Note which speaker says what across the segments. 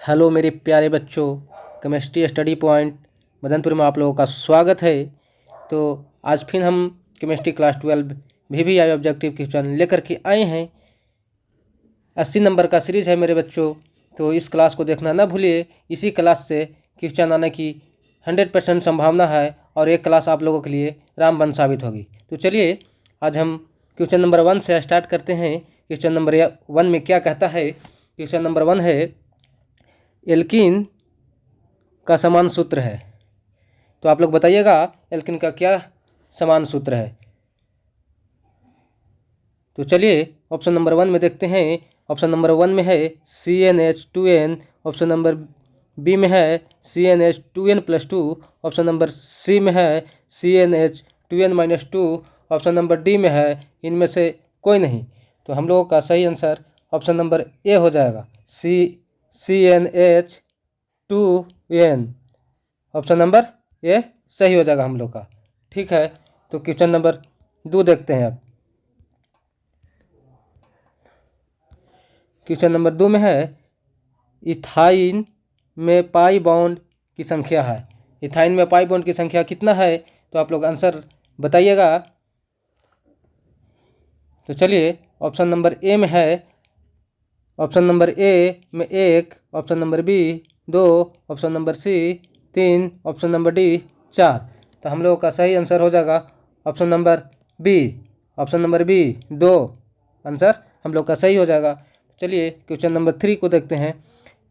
Speaker 1: Hello मेरे प्यारे बच्चों, केमिस्ट्री स्टडी पॉइंट मदनपुर में आप लोगों का स्वागत है। तो आज फिर हम chemistry class 12 VVI objective question लेकर के आए हैं। 80 नंबर का सीरीज है मेरे बच्चों, तो इस क्लास को देखना ना भूलिए। इसी क्लास से क्वेश्चन आने की 100% संभावना है और एक क्लास आप लोगों के लिए रामबाण साबित होगी। तो चलिए आज हम क्वेश्चन नंबर 1 से स्टार्ट करते हैं। क्वेश्चन नंबर 1 में क्या कहता है? क्वेश्चन नंबर 1 है एल्कीन का समान सूत्र है। तो आप लोग बताइएगा एल्कीन का क्या समान सूत्र है। तो चलिए ऑप्शन नंबर 1 में देखते हैं। ऑप्शन नंबर 1 में है CnH2n, ऑप्शन नंबर बी में है CnH2n+2, ऑप्शन नंबर सी में है CnH2n-2, ऑप्शन नंबर डी में है इनमें से कोई नहीं। तो हम लोगों का सही आंसर ऑप्शन नंबर ए हो जाएगा, CnH2n। ऑप्शन नंबर ए सही हो जाएगा हम लोग का। ठीक है, तो क्वेश्चन नंबर 2 देखते हैं अब। क्वेश्चन नंबर 2 में है इथाइन में पाई बॉन्ड की संख्या है। इथाइन में पाई बॉन्ड की संख्या कितना है? तो आप लोग आंसर बताइएगा। तो चलिए ऑप्शन नंबर ए में है, ऑप्शन नंबर ए में 1, option number B 2, option number C 3, option number D 4। तो हम लोगों का सही आंसर हो जाएगा option number B. Option number B 2 answer हम लोग का सही हो जाएगा। चलिए क्वेश्चन नंबर 3 को देखते हैं।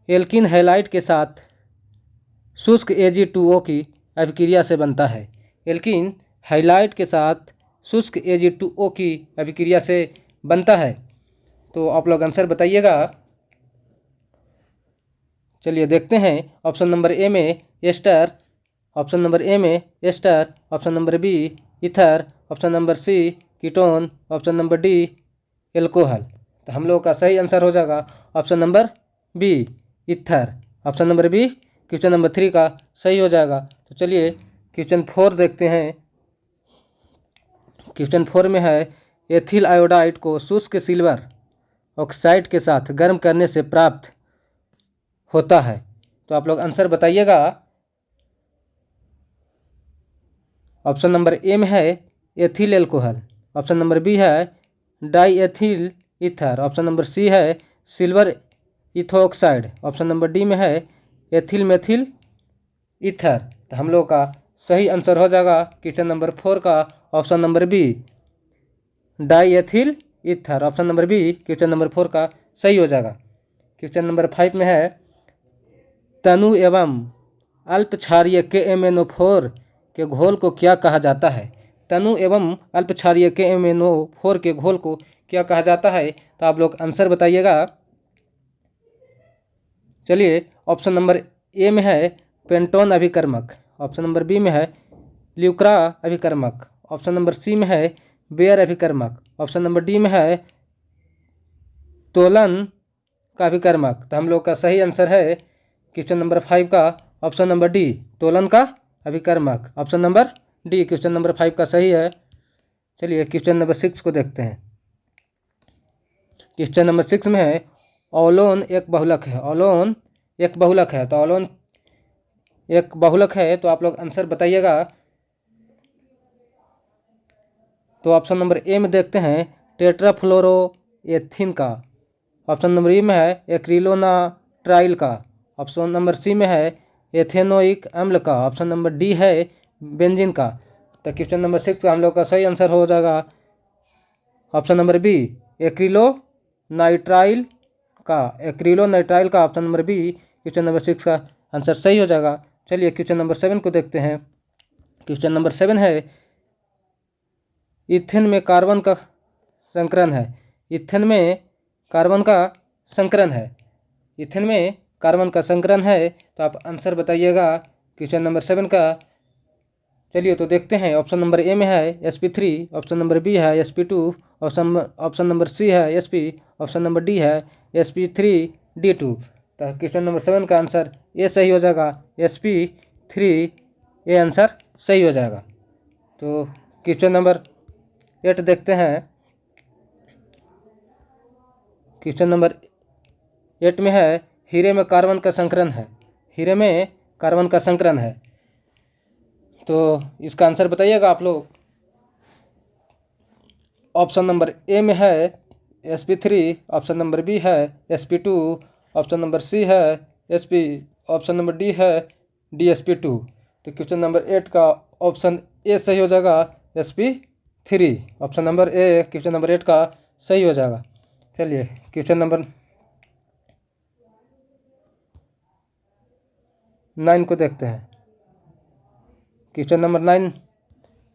Speaker 1: एल्कीन हैलाइड के साथ शुष्क Ag2O की अभिक्रिया से बनता है। एल्कीन हैलाइड के साथ शुष्क Ag2O की अभिक्रिया से बनता है। तो आप लोग आंसर बताइएगा। चलिए देखते हैं। ऑप्शन नंबर ए में एस्टर, ऑप्शन नंबर ए में ester, option number B ether, option number C ketone, option number D alcohol. तो हम लोगों का सही आंसर हो जाएगा option number B ether. Option number B question number 3 का सही हो जाएगा। तो चलिए क्वेश्चन 4 देखते हैं। क्वेश्चन 4 में है एथिल आयोडाइड को शुष्क सिल्वर ऑक्साइड के साथ गर्म करने से प्राप्त होता है। तो आप लोग आंसर बताइएगा। ऑप्शन नंबर ए में है ethyl alcohol, option number B है diethyl ether, option number C है silver ethoxide, option number D में है एथिल मेथिल ईथर। तो हम लोग का सही आंसर हो जाएगा क्वेश्चन नंबर 4 का option number B diethyl ether. Option number B question number 4 का सही हो जाएगा। क्वेश्चन नंबर 5 में है तनु एवं अल्प क्षारीय KMnO4 के घोल को क्या कहा जाता है? तनु एवं अल्प क्षारीय KMnO4 के घोल को क्या कहा जाता है? तो आप लोग आंसर बताइएगा। चलिए ऑप्शन नंबर ए में है पेंटोन अभिकर्मक, ऑप्शन नंबर बी में है ल्यूक्रा अभिकर्मक, ऑप्शन नंबर सी में है बेयर अभिकर्मक, ऑप्शन नंबर डी में है तोलन का अभिकर्मक। तो हम लोग का सही आंसर है क्वेश्चन नंबर 5 का ऑप्शन नंबर डी तोलन का अभिकर्मक। Option number D question number 5 का सही है। चलिए क्वेश्चन नंबर 6 को देखते हैं। क्वेश्चन नंबर 6 में है ओलोन एक बहुलक है। ओलोन एक बहुलक है। तो ओलोन एक बहुलक है, तो आप लोग आंसर बताइएगा। तो ऑप्शन नंबर ए में देखते हैं टेट्राफ्लोरोएथीन का, ऑप्शन नंबर ई में है एक्रिलोनाट्राइल का, ऑप्शन नंबर सी में है एथेनोइक अम्ल का, ऑप्शन नंबर डी है बेंजीन का। तो क्वेश्चन नंबर 6 का हम लोग का सही आंसर हो जाएगा ऑप्शन नंबर बी एक्रिलोनाइट्राइल का। एक्रिलोनाइट्राइल का option number B question number 6 का आंसर सही हो जाएगा। चलिए क्वेश्चन नंबर 7 को देखते हैं। क्वेश्चन नंबर 7 है इथेन में कार्बन का संकरण है। इथेन में कार्बन का संकरण है। इथेन में कार्बन का संकरण है, तो आप आंसर बताइएगा क्वेश्चन नंबर 7 का। चलिए तो देखते हैं। ऑप्शन नंबर ए में है sp3, ऑप्शन नंबर बी है sp2, ऑप्शन नंबर सी है sp, ऑप्शन नंबर डी है sp3d2। तो क्वेश्चन नंबर 7 का आंसर ए सही हो जाएगा, sp3 ए आंसर सही हो जाएगा। तो क्वेश्चन नंबर 8 देखते हैं। क्वेश्चन नंबर 8 में है हीरे में कार्बन का संकरण है, हीरे में कार्बन का संकरण है। तो इसका आंसर बताइएगा आप लोग। ऑप्शन नंबर ए में है sp3, ऑप्शन नंबर बी है sp2, ऑप्शन नंबर सी है sp, ऑप्शन नंबर डी है dsp2। तो क्वेश्चन नंबर 8 का ऑप्शन ए सही हो जाएगा, sp3। ऑप्शन नंबर ए क्वेश्चन नंबर 8 का सही हो जाएगा। चलिए क्वेश्चन नंबर 9 को देखते हैं। क्वेश्चन नंबर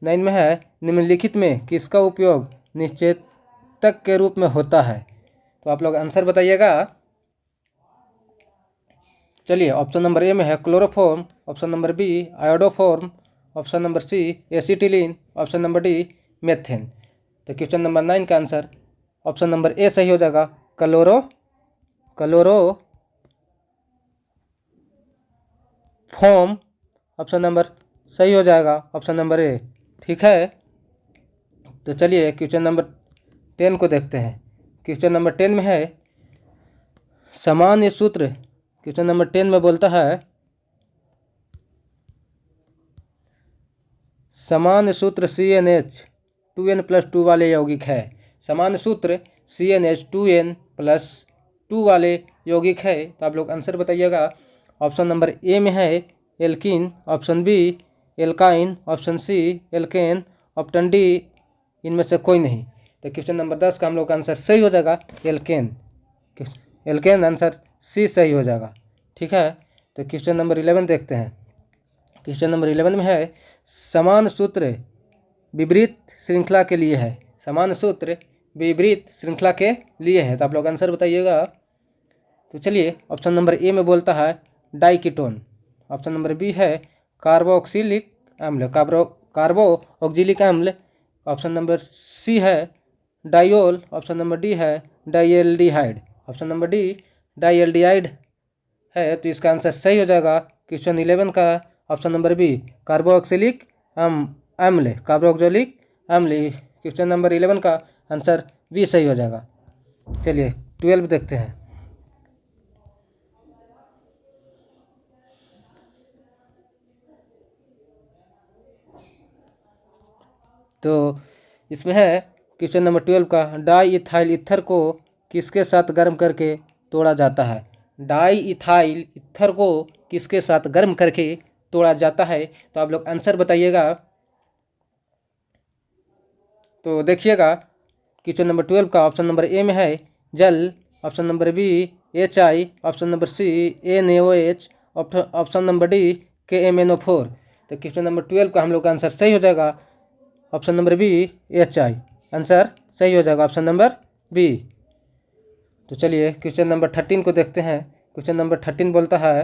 Speaker 1: 9 में है निम्नलिखित में किसका उपयोग निश्चेतक के रूप में होता है। तो आप लोग आंसर बताइएगा। चलिए ऑप्शन नंबर ए में है chloroform, option number B iodoform, option number C acetylene, option number D methane. तो क्वेश्चन नंबर 9 का आंसर ऑप्शन नंबर ए सही हो जाएगा, क्लोरोफॉर्म ऑप्शन नंबर सही हो जाएगा, ऑप्शन नंबर ए। ठीक है, तो चलिए क्वेश्चन नंबर 10 को देखते हैं। क्वेश्चन नंबर 10 में है सामान्य सूत्र। क्वेश्चन नंबर 10 में बोलता है सामान्य सूत्र CnH2n+2 वाले यौगिक है। सामान्य सूत्र CnH2n+2 वाले यौगिक है। तो आप लोग आंसर बताइएगा। ऑप्शन नंबर ए में है alkene, option B alkyne, option C alkane, option D इनमें से कोई नहीं। तो क्वेश्चन नंबर 10 का हम लोग का आंसर सही हो जाएगा एल्केन आंसर सी सही हो जाएगा। ठीक है, तो क्वेश्चन नंबर 11 देखते हैं। क्वेश्चन नंबर 11 में है समान सूत्र विपरीत श्रृंखला के लिए है। समान सूत्र विपरीत श्रृंखला के लिए है। तो आप लोग आंसर बताइएगा। तो चलिए ऑप्शन नंबर ए में बोलता है डाइकीटोन, ऑप्शन नंबर बी है कार्बोक्सिलिक अम्ल, कार्बोक्सिलिक अम्ल, ऑप्शन नंबर सी है डायोल, ऑप्शन नंबर डी है डाइएल्डिहाइड, ऑप्शन नंबर डी डाइएल्डिहाइड है। तो इसका आंसर सही हो जाएगा क्वेश्चन 11 का ऑप्शन नंबर बी कार्बोक्सिलिक अम्ल, कार्बोक्सिलिक अम्ल। क्वेश्चन नंबर 11 का आंसर बी सही हो जाएगा। चलिए 12 देखते हैं। तो इसमें है क्वेश्चन नंबर 12 का डाई इथाइल ईथर को किसके साथ गर्म करके तोड़ा जाता है। डाई इथाइल ईथर को किसके साथ गर्म करके तोड़ा जाता है। तो आप लोग आंसर बताइएगा। तो देखिएगा क्वेश्चन नंबर 12 का ऑप्शन नंबर ए में है जल, option number B HI, option number C NaOH, option number D KMnO4। तो क्वेश्चन नंबर 12 का हम लोग का आंसर सही हो जाएगा, option number B HI answer सही हो जाएगा, ऑप्शन नंबर बी। तो चलिए क्वेश्चन नंबर 13 को देखते हैं। क्वेश्चन नंबर 13 बोलता है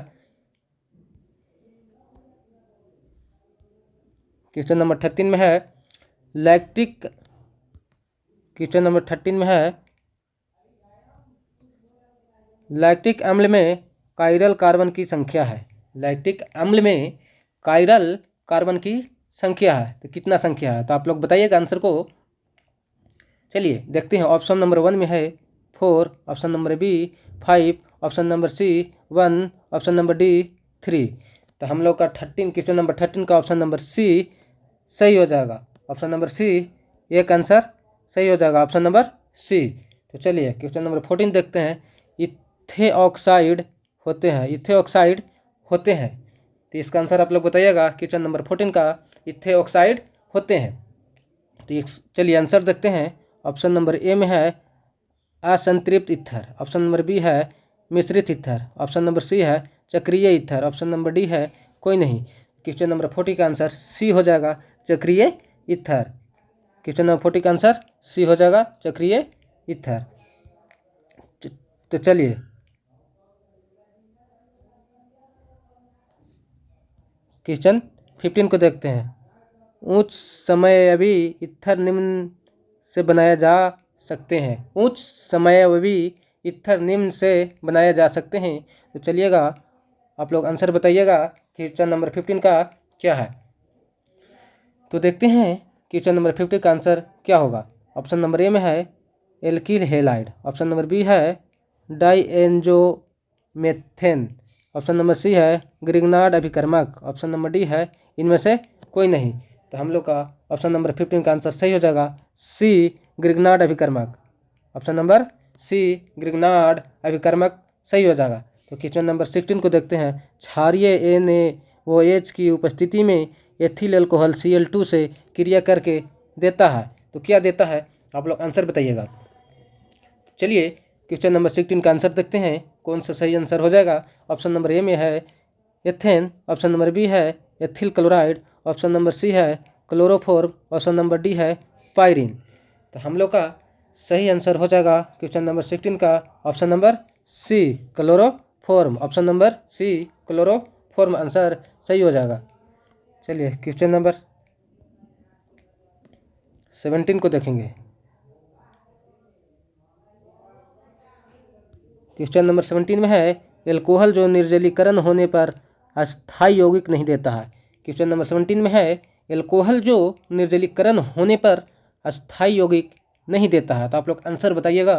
Speaker 1: क्वेश्चन नंबर 13 में है लैक्टिक, क्वेश्चन नंबर 13 में है लैक्टिक अम्ल में कायरल कार्बन की संख्या है। लैक्टिक अम्ल में कायरल कार्बन की संख्या है। तो कितना संख्या है। तो आप लोग बताइएगा आंसर को। चलिए देखते हैं। ऑप्शन नंबर 1 में है 4, option number B 5, option number C 1, option number D 3। तो हम लोग का 13 क्वेश्चन नंबर 13 का ऑप्शन नंबर सी सही हो जाएगा। ऑप्शन नंबर सी एक आंसर सही हो जाएगा, ऑप्शन नंबर सी। तो चलिए क्वेश्चन नंबर 14 देखते हैं। इथेऑक्साइड होते हैं, इथेऑक्साइड होते हैं। तो इसका आंसर आप लोग बताइएगा। क्वेश्चन नंबर 14 का इथेऑक्साइड होते हैं। तो चलिए आंसर देखते हैं। ऑप्शन नंबर ए में है असंतृप्त ईथर, ऑप्शन नंबर बी है मिश्रित ईथर, ऑप्शन नंबर सी है चक्रीय ईथर, ऑप्शन नंबर डी है कोई नहीं। क्वेश्चन नंबर 40 का आंसर सी हो जाएगा, चक्रीय ईथर। क्वेश्चन नंबर 40 का आंसर सी हो जाएगा, चक्रीय ईथर। तो चलिए क्वेश्चन 15 को देखते हैं। उच्च समयावधि ईथर निम्न से बनाया जा सकते हैं। उच्च समयावधि ईथर निम्न से बनाया जा सकते हैं। तो चलिएगा आप लोग आंसर बताइएगा क्वेश्चन नंबर 15 का क्या है। तो देखते हैं क्वेश्चन नंबर 50 का आंसर क्या होगा। ऑप्शन नंबर ए में है alkyl halide, option number B है diazomethane. Option number C है ग्रिग्नार्ड अभिकर्मक। ऑप्शन नंबर डी है इनमें से कोई नहीं। तो हम लोग का ऑप्शन नंबर 15 का आंसर सही हो जाएगा सी ग्रिग्नार्ड अभिकर्मक। ऑप्शन नंबर सी ग्रिग्नार्ड अभिकर्मक सही हो जाएगा। तो क्वेश्चन नंबर 16 को देखते हैं। क्षारीय NaOH की उपस्थिति में एथिल अल्कोहल Cl2 से क्रिया करके देता है, तो क्या देता है आप लोग आंसर बताइएगा। चलिए क्वेश्चन नंबर 16 का आंसर देखते हैं कौन सा सही आंसर हो जाएगा। ऑप्शन नंबर ए में है एथेन। ऑप्शन नंबर बी है ethyl chloride. Option number C है क्लोरोफॉर्म। ऑप्शन नंबर डी है पायरिन। तो हम लोग का सही आंसर हो जाएगा क्वेश्चन नंबर 16 का option number C chloroform. Option number C chloroform answer सही हो जाएगा। चलिए क्वेश्चन नंबर 17 को देखेंगे। क्वेश्चन नंबर 17 में है एल्कोहल जो निर्जलीकरण होने पर अस्थायी यौगिक नहीं देता है। क्वेश्चन नंबर 17 में है एल्कोहल जो निर्जलीकरण होने पर अस्थायी यौगिक नहीं देता है। तो आप लोग आंसर बताइएगा।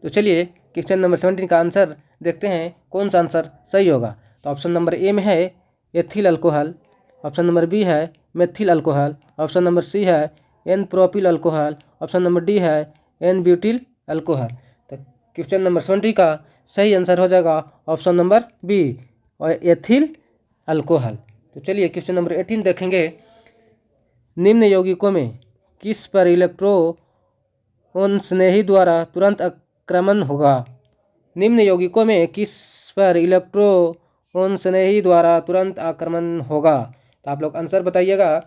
Speaker 1: तो चलिए क्वेश्चन नंबर 17 का आंसर देखते हैं कौन सा आंसर सही होगा। तो ऑप्शन नंबर ए में है ethyl alcohol. Option number B है methyl alcohol. Option number C है n propyl alcohol. Option number D है एन ब्यूटिल अल्कोहल। तो क्वेश्चन नंबर 20 का सही आंसर हो जाएगा ऑप्शन नंबर बी और एथिल अल्कोहल। तो चलिए क्वेश्चन नंबर 18 देखेंगे। निम्न यौगिकों में किस पर इलेक्ट्रॉन स्नेही द्वारा तुरंत आक्रमण होगा। निम्न यौगिकों में किस पर इलेक्ट्रॉन स्नेही द्वारा तुरंत आक्रमण होगा। तो आप लोग आंसर बताइएगा।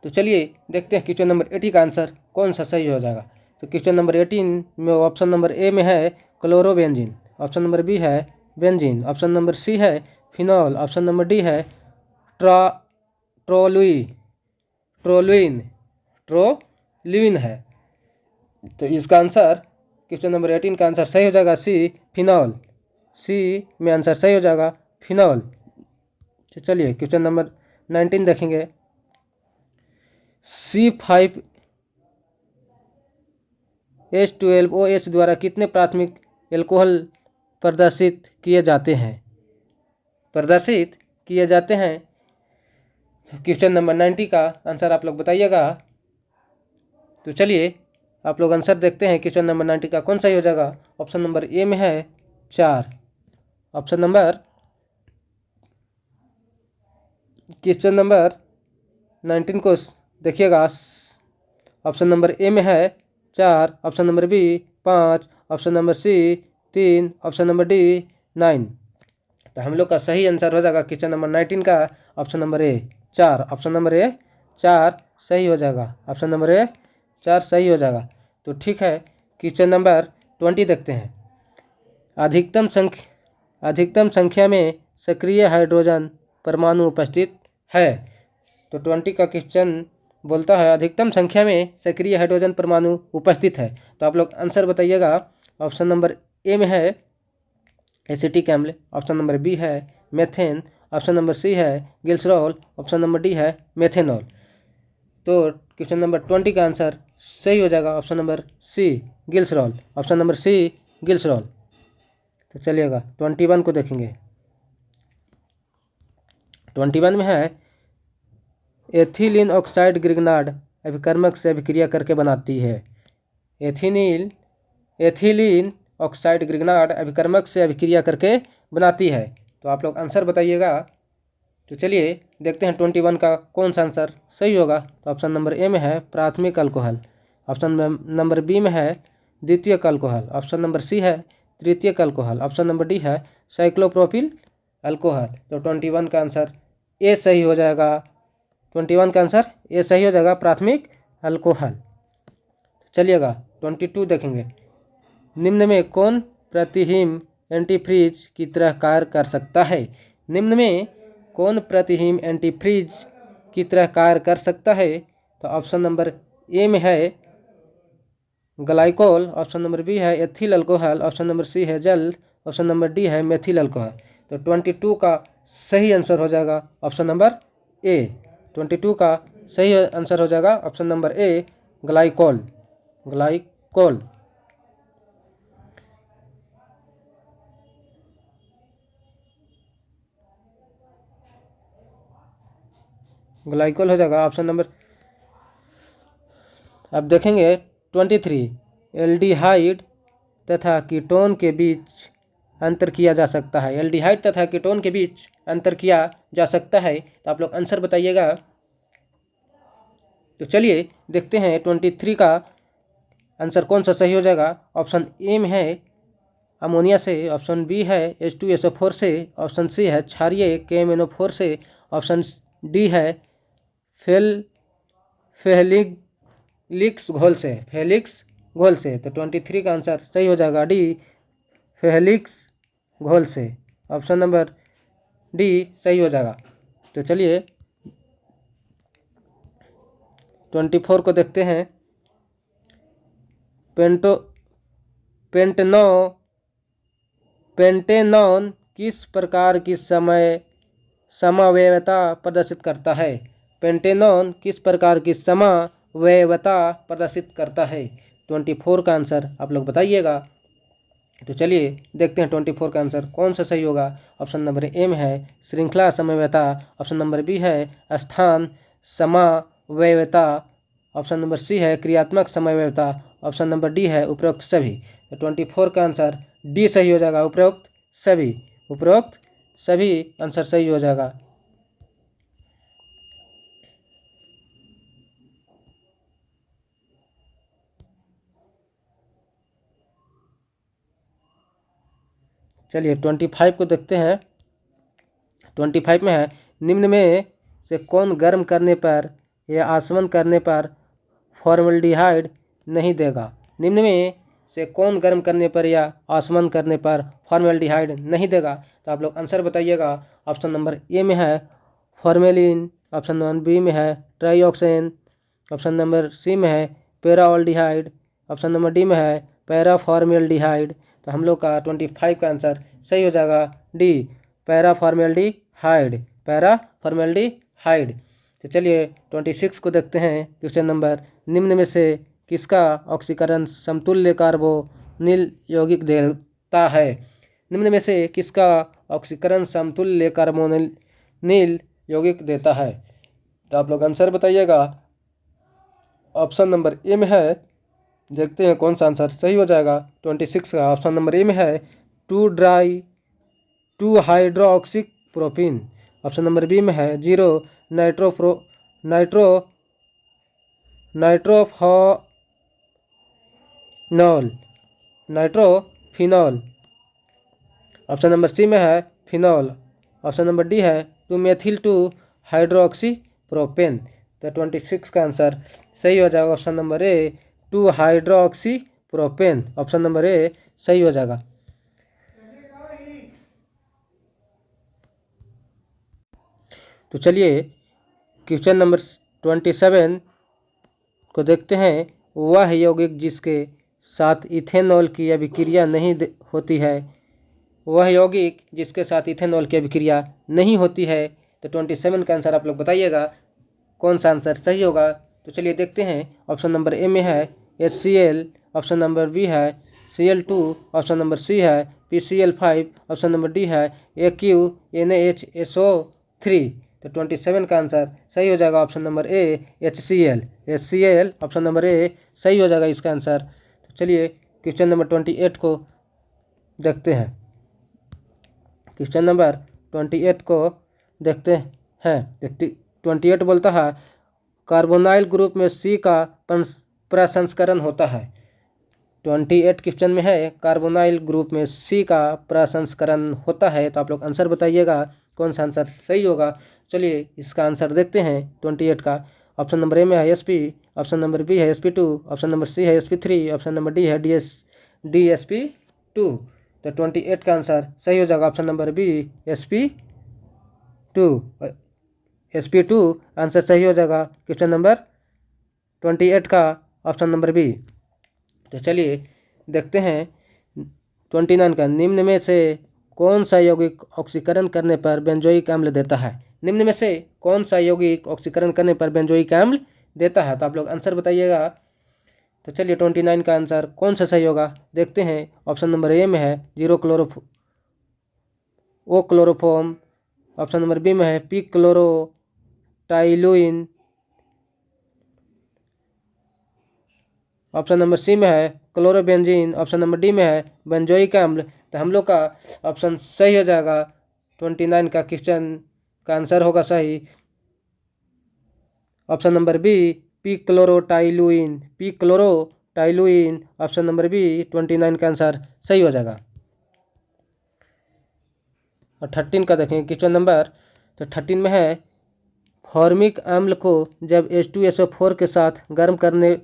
Speaker 1: तो चलिए देखते हैं क्वेश्चन नंबर 80 का आंसर कौन सा सही हो जाएगा। तो क्वेश्चन नंबर 18 में ऑप्शन नंबर ए में है क्लोरोबेंजीन। ऑप्शन नंबर बी है बेंजीन। ऑप्शन नंबर सी है फिनॉल। ऑप्शन नंबर डी है ट्रोलुइन है। तो इसका आंसर क्वेश्चन नंबर 18 का आंसर सही हो जाएगा सी फिनॉल। सी में आंसर सही हो जाएगा फिनॉल। तो चलिए क्वेश्चन नंबर 19 देखेंगे। C5H12OH द्वारा कितने प्राथमिक एल्कोहल प्रदर्शित किए जाते हैं। क्वेश्चन नंबर 90 का आंसर आप लोग बताइएगा। तो चलिए आप लोग आंसर देखते हैं क्वेश्चन नंबर 90 का कौन सही हो जाएगा। ऑप्शन नंबर ए में है 4। ऑप्शन नंबर क्वेश्चन नंबर 19 को देखिएगा। ऑप्शन नंबर ए में है 4। Option number B 5। Option number C 3। Option number D 9। तो हम लोग का सही आंसर हो जाएगा क्वेश्चन नंबर 19 का ऑप्शन नंबर ए 4। ऑप्शन नंबर ए 4 सही हो जाएगा। ऑप्शन नंबर ए 4 सही हो जाएगा। तो ठीक है क्वेश्चन नंबर 20 देखते हैं। अधिकतम संख्या में सक्रिय हाइड्रोजन परमाणु उपस्थित है। तो 20 का क्वेश्चन बोलता है अधिकतम संख्या में सक्रिय हाइड्रोजन परमाणु उपस्थित है। तो आप लोग आंसर बताइएगा। ऑप्शन नंबर ए में है एसिटिक अम्ल। ऑप्शन नंबर बी है मेथेन। ऑप्शन नंबर सी है ग्लिसरॉल। ऑप्शन नंबर डी है मेथेनॉल। तो क्वेश्चन नंबर 20 का आंसर सही हो जाएगा option number C glycerol. Option number C glycerol. तो चलिएगा 21 को देखेंगे। 21 में है एथिलीन ऑक्साइड ग्रिग्नार्ड अभिकर्मक से अभिक्रिया करके बनाती है। एथिलीन ऑक्साइड ग्रिग्नार्ड अभिकर्मक से अभिक्रिया करके बनाती है। तो आप लोग आंसर बताइएगा। तो चलिए देखते हैं 21 का कौन सा आंसर सही होगा। तो ऑप्शन नंबर ए में है प्राथमिक अल्कोहल। ऑप्शन नंबर बी में है द्वितीयक अल्कोहल। ऑप्शन नंबर सी है तृतीयक अल्कोहल। ऑप्शन नंबर डी है साइक्लोप्रोपिल अल्कोहल। तो 21 का आंसर ए सही हो जाएगा। 21 का आंसर ए सही हो जाएगा प्राथमिक अल्कोहल। चलिएगा 22 देखेंगे। निम्न में कौन प्रतिहीम एंटीफ्रीज की तरह कार्य कर सकता है। निम्न में कौन प्रतिहीम एंटीफ्रीज की तरह कार्य कर सकता है। तो ऑप्शन नंबर ए में है ग्लाइकोल। ऑप्शन नंबर बी है ethyl alcohol. Option number C है जल। ऑप्शन नंबर डी है मेथिल अल्कोहल। तो 22 का सही आंसर हो जाएगा ऑप्शन नंबर ए। 22 का सही आंसर हो जाएगा ऑप्शन नंबर ए ग्लाइकोल। ग्लाइकोल हो जाएगा ऑप्शन नंबर। अब देखेंगे 23, एल्डिहाइड तथा कीटोन के बीच अंतर किया जा सकता है। एल्डिहाइड तथा कीटोन के बीच अंतर किया जा सकता है, तो आप लोग आंसर बताइएगा। तो चलिए देखते हैं 23 का आंसर कौन सा सही हो जाएगा। ऑप्शन ए में है अमोनिया से, ऑप्शन बी है H2SO4 से, ऑप्शन सी है क्षारीय KMNO4 से, ऑप्शन डी है फेलिक्स घोल से, फेलिक्स घोल से। तो 23 का आंसर सही हो जाएगा डी, फेलिक्स घोल से। ऑप्शन नंबर डी सही हो जाएगा। तो चलिए 24 को देखते हैं। पेंटेनॉन किस प्रकार की समवयवता प्रदर्शित करता है? पेंटेनॉन किस प्रकार की समवयवता प्रदर्शित करता है? 24 का आंसर आप लोग बताइएगा। तो चलिए देखते हैं 24 का आंसर कौन सा सही होगा। ऑप्शन नंबर ए में है श्रृंखला समवयवता, ऑप्शन नंबर बी है स्थान समवयवता, ऑप्शन नंबर सी है क्रियात्मक समवयवता, ऑप्शन नंबर डी है उपरोक्त सभी। तो 24 का आंसर डी सही हो जाएगा, उपरोक्त सभी। उपरोक्त सभी आंसर सही हो जाएगा। चलिए 25 को देखते हैं। 25 में है निम्न में से कौन गर्म करने पर या आसवन करने पर फॉर्मल्डिहाइड नहीं देगा? निम्न में से कौन गर्म करने पर या आसवन करने पर फॉर्मल्डिहाइड नहीं देगा? तो आप लोग आंसर बताइएगा। ऑप्शन नंबर ए में है फॉर्मेलिन, ऑप्शन नंबर बी में है ट्राइऑक्सेन, ऑप्शन नंबर सी में है पैराऑल्डिहाइड, ऑप्शन नंबर डी में है पैराफॉर्मेल्डिहाइड। तो हम लोग का 25 का आंसर सही हो जाएगा डी, पैराफॉर्मेल्डिहाइड, पैराफॉर्मेल्डिहाइड। तो चलिए 26 को देखते हैं। क्वेश्चन नंबर निम्न में से किसका ऑक्सीकरण समतुल्य कार्बोनिल यौगिक देता है? निम्न में से किसका ऑक्सीकरण समतुल्य कार्बोनिल यौगिक देता है? तो आप लोग आंसर बताइएगा। ऑप्शन नंबर ए में है, देखते हैं कौन सा आंसर सही हो जाएगा। 26 का ऑप्शन नंबर ए में है 2 hydroxy propyne, option number B में है 0 नाइट्रोफिनॉल, ऑप्शन नंबर सी में है फिनॉल, ऑप्शन नंबर डी है 2 हाइड्रोक्सी प्रोपेन। तो 26 का आंसर सही हो जाएगा ऑप्शन नंबर ए 2 हाइड्रोक्सी प्रोपेन, ऑप्शन नंबर ए सही हो जाएगा। तो चलिए क्वेश्चन नंबर 27 को देखते हैं। वह यौगिक जिसके साथ इथेनॉल की अभिक्रिया नहीं होती है, वह यौगिक जिसके साथ इथेनॉल की अभिक्रिया नहीं होती है। तो 27 का आंसर आप लोग बताइएगा कौन सा आंसर सही होगा। तो चलिए देखते हैं। ऑप्शन नंबर ए में है HCl, ऑप्शन नंबर बी है Cl2, ऑप्शन नंबर सी है PCl5, ऑप्शन नंबर डी है AqNaHSO3। तो 27 का आंसर सही हो जाएगा ऑप्शन नंबर ए HCl, ऑप्शन नंबर ए सही हो जाएगा इसका आंसर। तो चलिए क्वेश्चन नंबर 28 को देखते हैं। क्वेश्चन नंबर 28 को देखते हैं। 28 बोलता है कार्बोनाइल ग्रुप में सी का प्रसंस्करण होता है। 28 क्वेश्चन में है कार्बोनाइल ग्रुप में सी का प्रसंस्करण होता है। तो आप लोग आंसर बताइएगा कौन सा आंसर सही होगा। चलिए इसका आंसर देखते हैं 28 का। ऑप्शन नंबर ए में है Sp, ऑप्शन नंबर बी है Sp2, ऑप्शन नंबर सी है Sp3, ऑप्शन नंबर डी है DSP2। तो 28 का आंसर सही हो जाएगा option number B Sp2 answer सही हो जाएगा क्वेश्चन नंबर 28 का ऑप्शन नंबर बी। तो चलिए देखते हैं 29 का। निम्न में से कौन सा यौगिक ऑक्सीकरण करने पर बेंजोइक अम्ल देता है? निम्न में से कौन सा यौगिक ऑक्सीकरण करने पर बेंजोइक अम्ल देता है? तो आप लोग आंसर बताइएगा। तो चलिए 29 का आंसर कौन सा सही होगा देखते हैं। ऑप्शन नंबर ए में है 0 क्लोरोफॉर्म, ऑप्शन नंबर बी में है p chlorotoluene. Option number C में है क्लोरोबेंजीन। ऑप्शन नंबर डी में है बेंजोइक अम्ल। तो हम लोग का ऑप्शन सही हो जाएगा। 29 का क्वेश्चन का आंसर होगा सही option number B p chlorotoluene. Option number B 29 का आंसर सही हो जाएगा। और 13 का देखें क्वेश्चन नंबर, तो 13 में है फॉर्मिक अम्ल को जब H2SO4 के साथ गर्म करने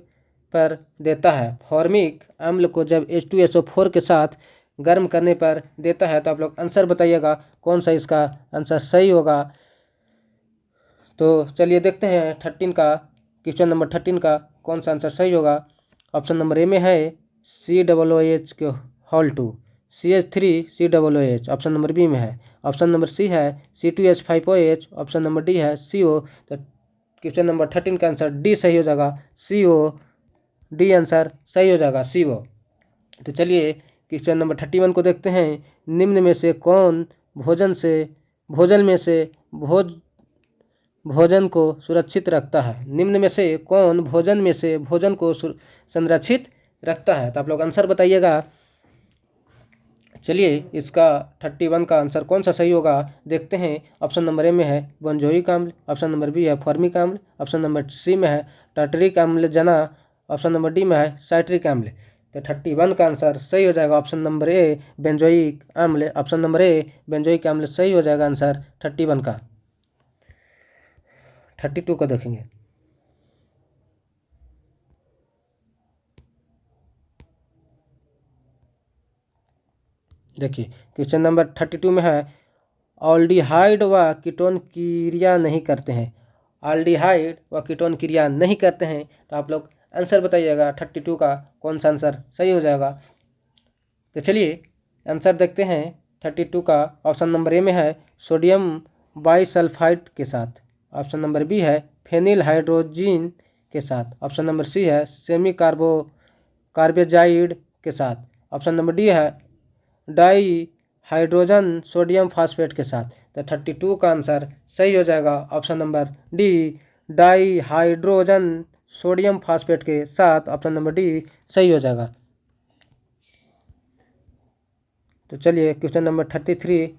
Speaker 1: पर देता है। फॉर्मिक अम्ल को जब H2SO4 के साथ गर्म करने पर देता है। तो आप लोग आंसर बताइएगा कौन सा इसका आंसर सही होगा। तो चलिए देखते हैं 13 का क्वेश्चन नंबर 13 का कौन सा आंसर सही होगा। ऑप्शन नंबर ए में है COOH के whole 2 CH3COOH। Option number B में है ऑप्शन नंबर सी है C2H5OH। ऑप्शन नंबर डी है CO। तो क्वेश्चन नंबर 13 का आंसर डी सही हो जाएगा। CO डी आंसर सही हो जाएगा CO। तो चलिए क्वेश्चन नंबर 31 को देखते हैं। निम्न में से कौन भोजन को सुरक्षित रखता है। निम्न में से कौन भोजन को संरक्षित रखता है। तो आप लोग आंसर बताइएगा। चलिए इसका 31 का आंसर कौन सा सही होगा देखते हैं। ऑप्शन नंबर ए में है बेंजोइक अम्ल। ऑप्शन नंबर बी है फॉर्मिक अम्ल। ऑप्शन नंबर सी में है टार्टरिक अम्ल जना। ऑप्शन नंबर डी में है साइट्रिक अम्ल। तो 31 का आंसर सही हो जाएगा ऑप्शन नंबर ए बेंजोइक अम्ल। ऑप्शन नंबर ए बेंजोइक अम्ल सही हो जाएगा आंसर 31 का। 32 का देखेंगे। देखिए क्वेश्चन नंबर 32 में है ऑल्डिहाइड व कीटोन क्रिया नहीं करते हैं। ऑल्डिहाइड व कीटोन क्रिया नहीं करते हैं। तो आप लोग आंसर बताइएगा 32 का कौन सा आंसर सही हो जाएगा। तो चलिए आंसर देखते हैं 32 का। ऑप्शन नंबर ए में है सोडियम बाइसल्फाइड के साथ। ऑप्शन नंबर बी है फेनिल हाइड्रोजीन के साथ। ऑप्शन नंबर सी है सेमी कार्बेजाइड के साथ। ऑप्शन नंबर डी है डाई हाइड्रोजन सोडियम फास्फेट के साथ। तो 32 का आंसर सही हो जाएगा option number D di hydrogen sodium phosphate के साथ। ऑप्शन नंबर डी सही हो जाएगा। तो चलिए क्वेश्चन नंबर 33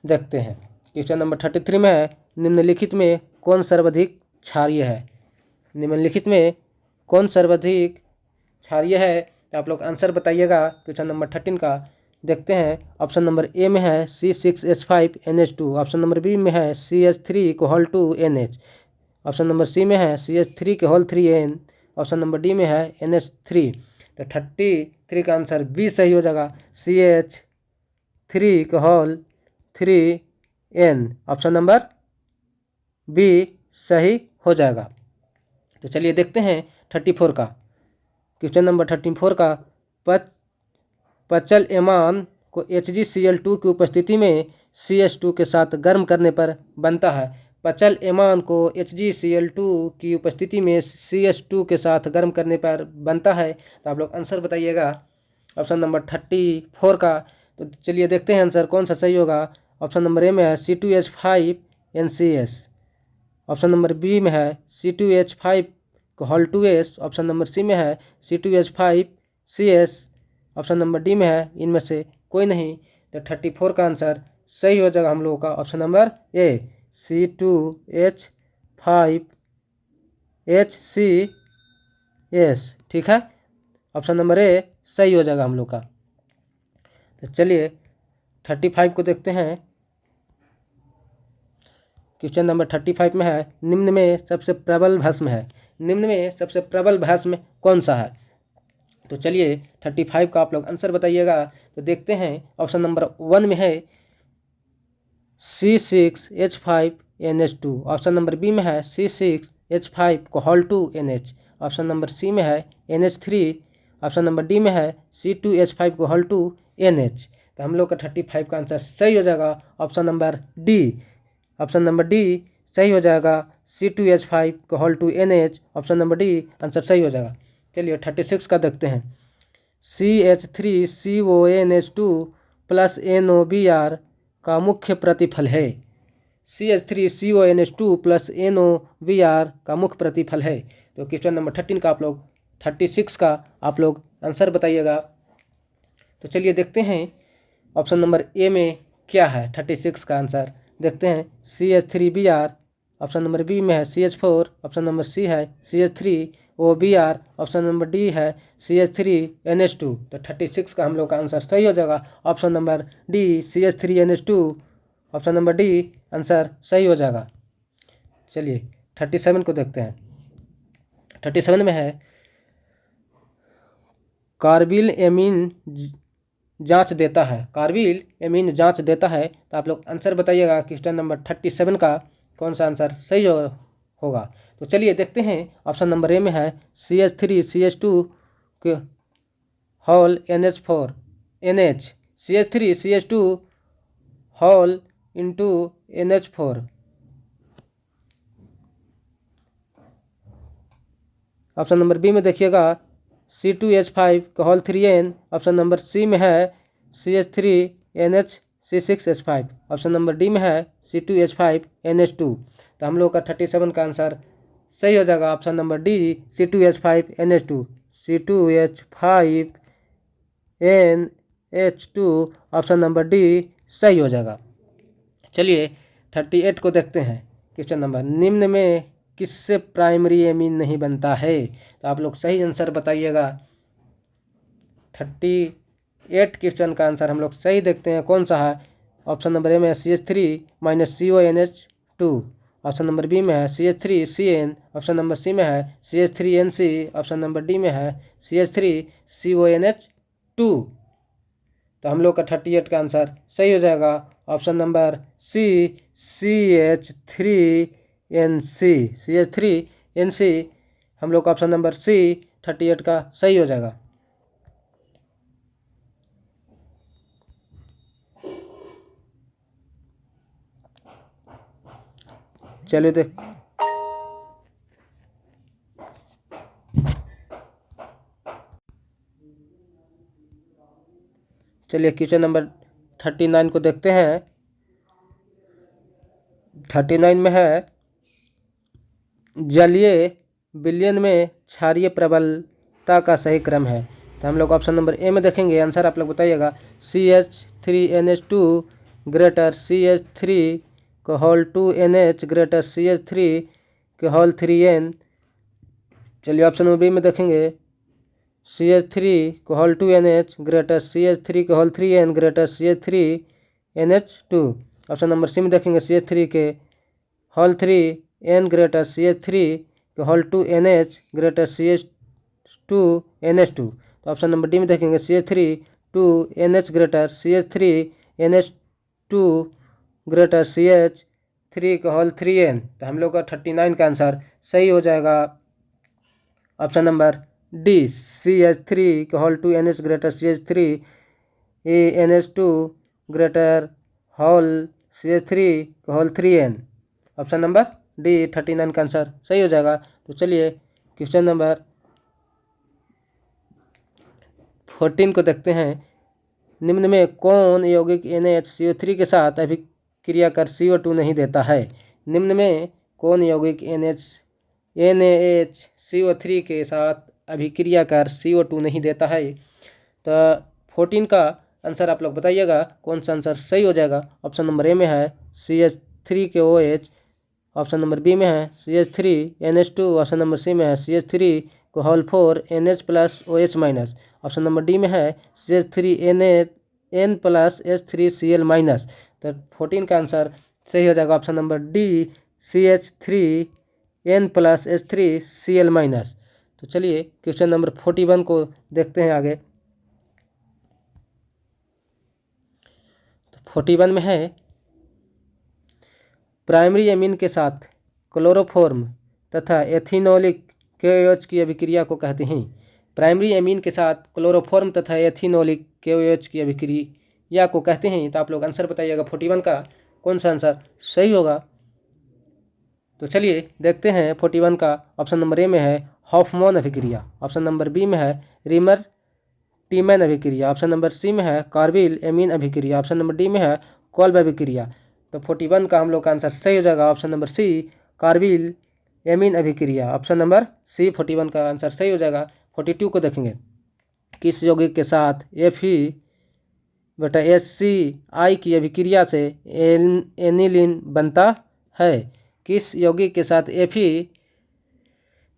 Speaker 1: देखते हैं। क्वेश्चन नंबर 33 में है निम्नलिखित में कौन सर्वाधिक क्षारीय है। निम्नलिखित में कौन सर्वाधिक क्षारीय है। तो आप लोग आंसर बताइएगा क्वेश्चन नंबर 13 का। देखते हैं ऑप्शन नंबर ए में है C6H5NH2। ऑप्शन नंबर बी में है CH3 2NH। Option number C में है CH3 3N। Option number D में है NH3। तो 33 का आंसर बी सही हो जाएगा CH3 ऑप्शन नंबर बी सही हो जाएगा। तो चलिए देखते हैं 34 का। क्वेश्चन नंबर 34 का पचल एमान को HgCl2 की उपस्थिति में CH2 के साथ गर्म करने पर बनता है। पचल एमान को HgCl2 की उपस्थिति में CH2 के साथ गर्म करने पर बनता है। तो आप लोग आंसर बताइएगा ऑप्शन नंबर 34 का। तो चलिए देखते हैं आंसर कौन सा सही होगा। ऑप्शन नंबर ए में है C2H5NCS। ऑप्शन नंबर बी में है C2H5 2S। Option number C में है C2H5CS। ऑप्शन नंबर डी में है इनमें से कोई नहीं। तो 34 का आंसर सही हो जाएगा हम लोगों का ऑप्शन नंबर ए C2H5HCS। ठीक है, ऑप्शन नंबर ए सही हो जाएगा हम लोग का। तो चलिए 35 को देखते हैं। क्वेश्चन नंबर 35 में है निम्न में सबसे प्रबल भस्म है। निम्न में सबसे प्रबल भस्म कौन सा है। तो चलिए 35 का आप लोग आंसर बताइएगा। तो देखते हैं ऑप्शन नंबर 1 में है C6H5NH2। ऑप्शन नंबर बी में है C6H5 2NH। Option number C में है NH3। ऑप्शन नंबर डी में है C2H5 2NH। तो हम लोग का 35 का आंसर सही हो जाएगा option number D. Option number D सही हो जाएगा C2H5 2NH। Option number D answer सही हो जाएगा। चलिए 36 का देखते हैं। CH3CONH2 + NOBr का मुख्य प्रतिफल है। CH3CONH2 प्लस NOVR का मुख्य प्रतिफल है। तो क्वेश्चन नंबर 13 का आप लोग 36 का आप लोग आंसर बताइएगा। तो चलिए देखते हैं ऑप्शन नंबर ए में क्या है। 36 का आंसर देखते हैं CH3Br, ऑप्शन नंबर बी में है CH4, ऑप्शन नंबर सी है CH3OBr, ऑप्शन नंबर डी है CH3NH2। तो 36 का हम लोग का आंसर सही हो जाएगा option number D CH3NH2, option number D answer सही हो जाएगा। चलिए 37 को देखते हैं। 37 में है कार्बिल एमीन जांच देता है, कार्बिल एमीन जांच देता है। तो आप लोग आंसर बताइएगा क्वेश्चन नंबर 37 का कौन सा आंसर सही होगा। तो चलिए देखते हैं ऑप्शन नंबर ए में है CH3CH2 के whole NH4 NH, CH3CH2 whole into NH4। Option number B में देखिएगा C2H5 का whole 3N, option number C में है CH3NH C6H5, option number D में है C2H5NH2। तो हम लोग का 37 का आंसर सही हो जाएगा option number D C2H5NH2, C2H5NH2 option number D सही हो जाएगा। चलिए 38 को देखते हैं क्वेश्चन नंबर, निम्न में किससे प्राइमरी एमीन नहीं बनता है। तो आप लोग सही आंसर बताइएगा। 38 क्वेश्चन का आंसर हम लोग सही देखते हैं कौन सा है। ऑप्शन नंबर ए में है CH3-CONH2, ऑप्शन नंबर बी में है CH3CN, ऑप्शन नंबर सी में है CH3NC, ऑप्शन नंबर डी में है CH3CONH2। तो हम लोग का 38 का आंसर सही हो जाएगा ऑप्शन नंबर सी CH3NC हम लोग का ऑप्शन नंबर सी 38 का सही हो जाएगा। चलिए देख चलिए क्वेश्चन नंबर 39 को देखते हैं। 39 में है जलीय विलयन में क्षारीय प्रबलता का सही क्रम है। तो हम लोग ऑप्शन नंबर ए में देखेंगे, आंसर आप लोग बताइएगा CH3NH2 ग्रेटर CH3 का होल 2NH ग्रेटर CH3 के होल 3N। चलिए ऑप्शन नंबर बी में देखेंगे CH3 का होल 2NH ग्रेटर CH3 के whole 3N greater CH3NH2। Option number C में देखेंगे CH3 के होल 3N ग्रेटर CH3 के होल 2NH ग्रेटर CH2NH2। तो ऑप्शन नंबर डी में देखेंगे CH3 2NH greater CH3NH2 greater CH3 का होल 3N। तो हम लोग का 39 का आंसर सही हो जाएगा ऑप्शन नंबर डी CH3 का whole 2NH greater CH3NH2 greater whole CH3 का whole 3N। Option number D 39 का आंसर सही हो जाएगा। तो चलिए क्वेश्चन नंबर 14 को देखते हैं। निम्न में कौन यौगिक NaHCO3 के साथ अभिक्रिया कर CO2 नहीं देता है। निम्न में कौन यौगिक NaHCO3 के साथ अभिक्रिया कर CO2 नहीं देता है। तो 14 का आंसर आप लोग बताइएगा कौन सा आंसर सही हो जाएगा। ऑप्शन नंबर ए में है CH3 के OH, ऑप्शन नंबर बी में है CH3NH2, ऑप्शन नंबर सी में है CH3 को whole 4NH plus OH minus, option number D में है CH3N प्लस H3Cl माइनस। तो 14 का आंसर सही हो जाएगा option number D CH3N plus H3Cl minus. तो चलिए क्वेश्चन नंबर 41 को देखते हैं आगे। तो 41 में है प्राइमरी एमीन के साथ क्लोरोफॉर्म तथा एथिनोलिक KOH की अभिक्रिया को कहते हैं। प्राइमरी एमीन के साथ क्लोरोफॉर्म तथा एथिनोलिक KOH की अभिक्रिया को कहते हैं। तो आप लोग आंसर बताइएगा 41 का कौन सा आंसर सही होगा। तो चलिए देखते हैं 41 का। ऑप्शन नंबर ए में है हॉफमैन अभिक्रिया, ऑप्शन नंबर बी में है रिमर टीमैन अभिक्रिया, ऑप्शन नंबर सी में है कार्बिल एमीन अभिक्रिया, ऑप्शन नंबर डी में है कोल्ब अभिक्रिया। तो तो 41 का हम लोग का आंसर सही हो जाएगा option number C, carbylamine अभिक्रिया। ऑप्शन नंबर सी 41 का आंसर सही हो जाएगा। 42 को देखेंगे, किस यौगिक के साथ FeHCl की अभिक्रिया से एनिलीन बनता है? किस यौगिक के साथ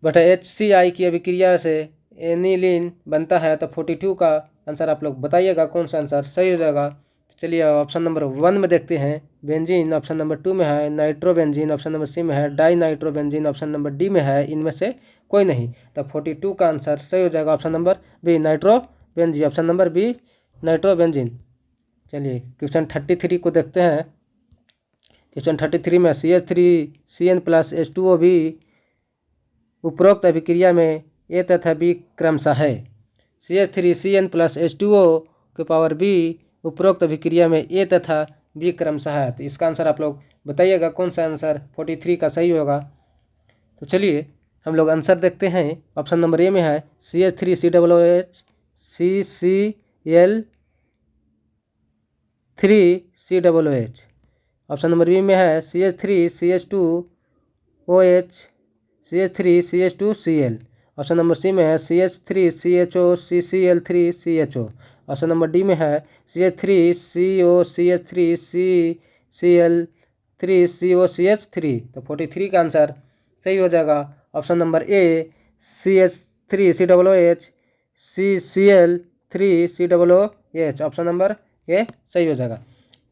Speaker 1: FeHCl की अभिक्रिया से एनिलीन बनता है? तो 42 का आंसर आप लोग बताइएगा कौन सा आंसर सही हो जाएगा। चलिए ऑप्शन नंबर 1 में देखते हैं, बेंजीन। ऑप्शन नंबर 2 में है नाइट्रोबेंजीन। ऑप्शन नंबर सी में है dinitrobenzene. Option number D में है इनमें से कोई नहीं। तो 42 का आंसर सही हो जाएगा option number B, nitrobenzene. Option number B, nitrobenzene. चलिए क्वेश्चन 33 को देखते हैं। क्वेश्चन 33 में CH3Cn+H2O भी उपरोक्त अभिक्रिया में ए तथा बी क्रमशः है। CH3Cn+H2O के पावर बी उपरोक्त अभिक्रिया में ए तथा बी क्रमशः है। तो इसका आंसर आप लोग बताइएगा कौन सा आंसर 43 का सही होगा। तो चलिए हम लोग आंसर देखते हैं। ऑप्शन नंबर ए में है CH3COOH CCl3COOH। Option number B में है CH3CH2OH CH3CH2Cl। Option number C में है CH3CHO CCl3CHO। Option number D में है CH3COCH3CCl3COCH3। तो 43 का आंसर सही हो जाएगा ऑप्शन नंबर ए, CH3COOH CCl3COOH। ऑप्शन नंबर ए सही हो जाएगा।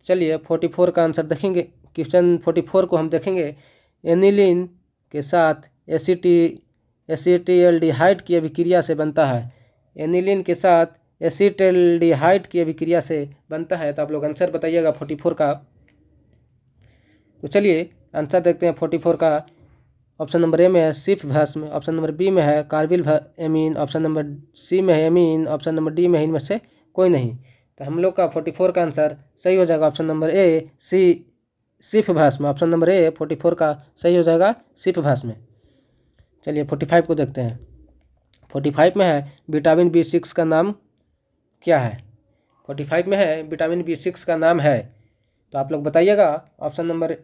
Speaker 1: चलिए 44 का आंसर देखेंगे। क्वेश्चन 44 को हम देखेंगे, एनिलीन के साथ एसिटिल्डिहाइड की अभिक्रिया से बनता है। एनिलीन के साथ एसिटिल्डिहाइड की अभिक्रिया से बनता है। तो आप लोग आंसर बताइएगा 44 का। तो चलिए आंसर देखते हैं 44 का। ऑप्शन नंबर ए में है सिफ भस्म। ऑप्शन नंबर बी में है carbylamine. Option number C में है एमीन। ऑप्शन नंबर डी में है इनमें से कोई नहीं। तो हम लोग का 44 का आंसर सही हो जाएगा ऑप्शन नंबर ए, सिफ भस्म। ऑप्शन नंबर ए 44 का सही हो जाएगा, सिफ भस्म। चलिए 45 को देखते हैं। 45 में है विटामिन B6 का नाम क्या है? 45 में है विटामिन B6 का नाम है। तो आप लोग बताइएगा। ऑप्शन नंबर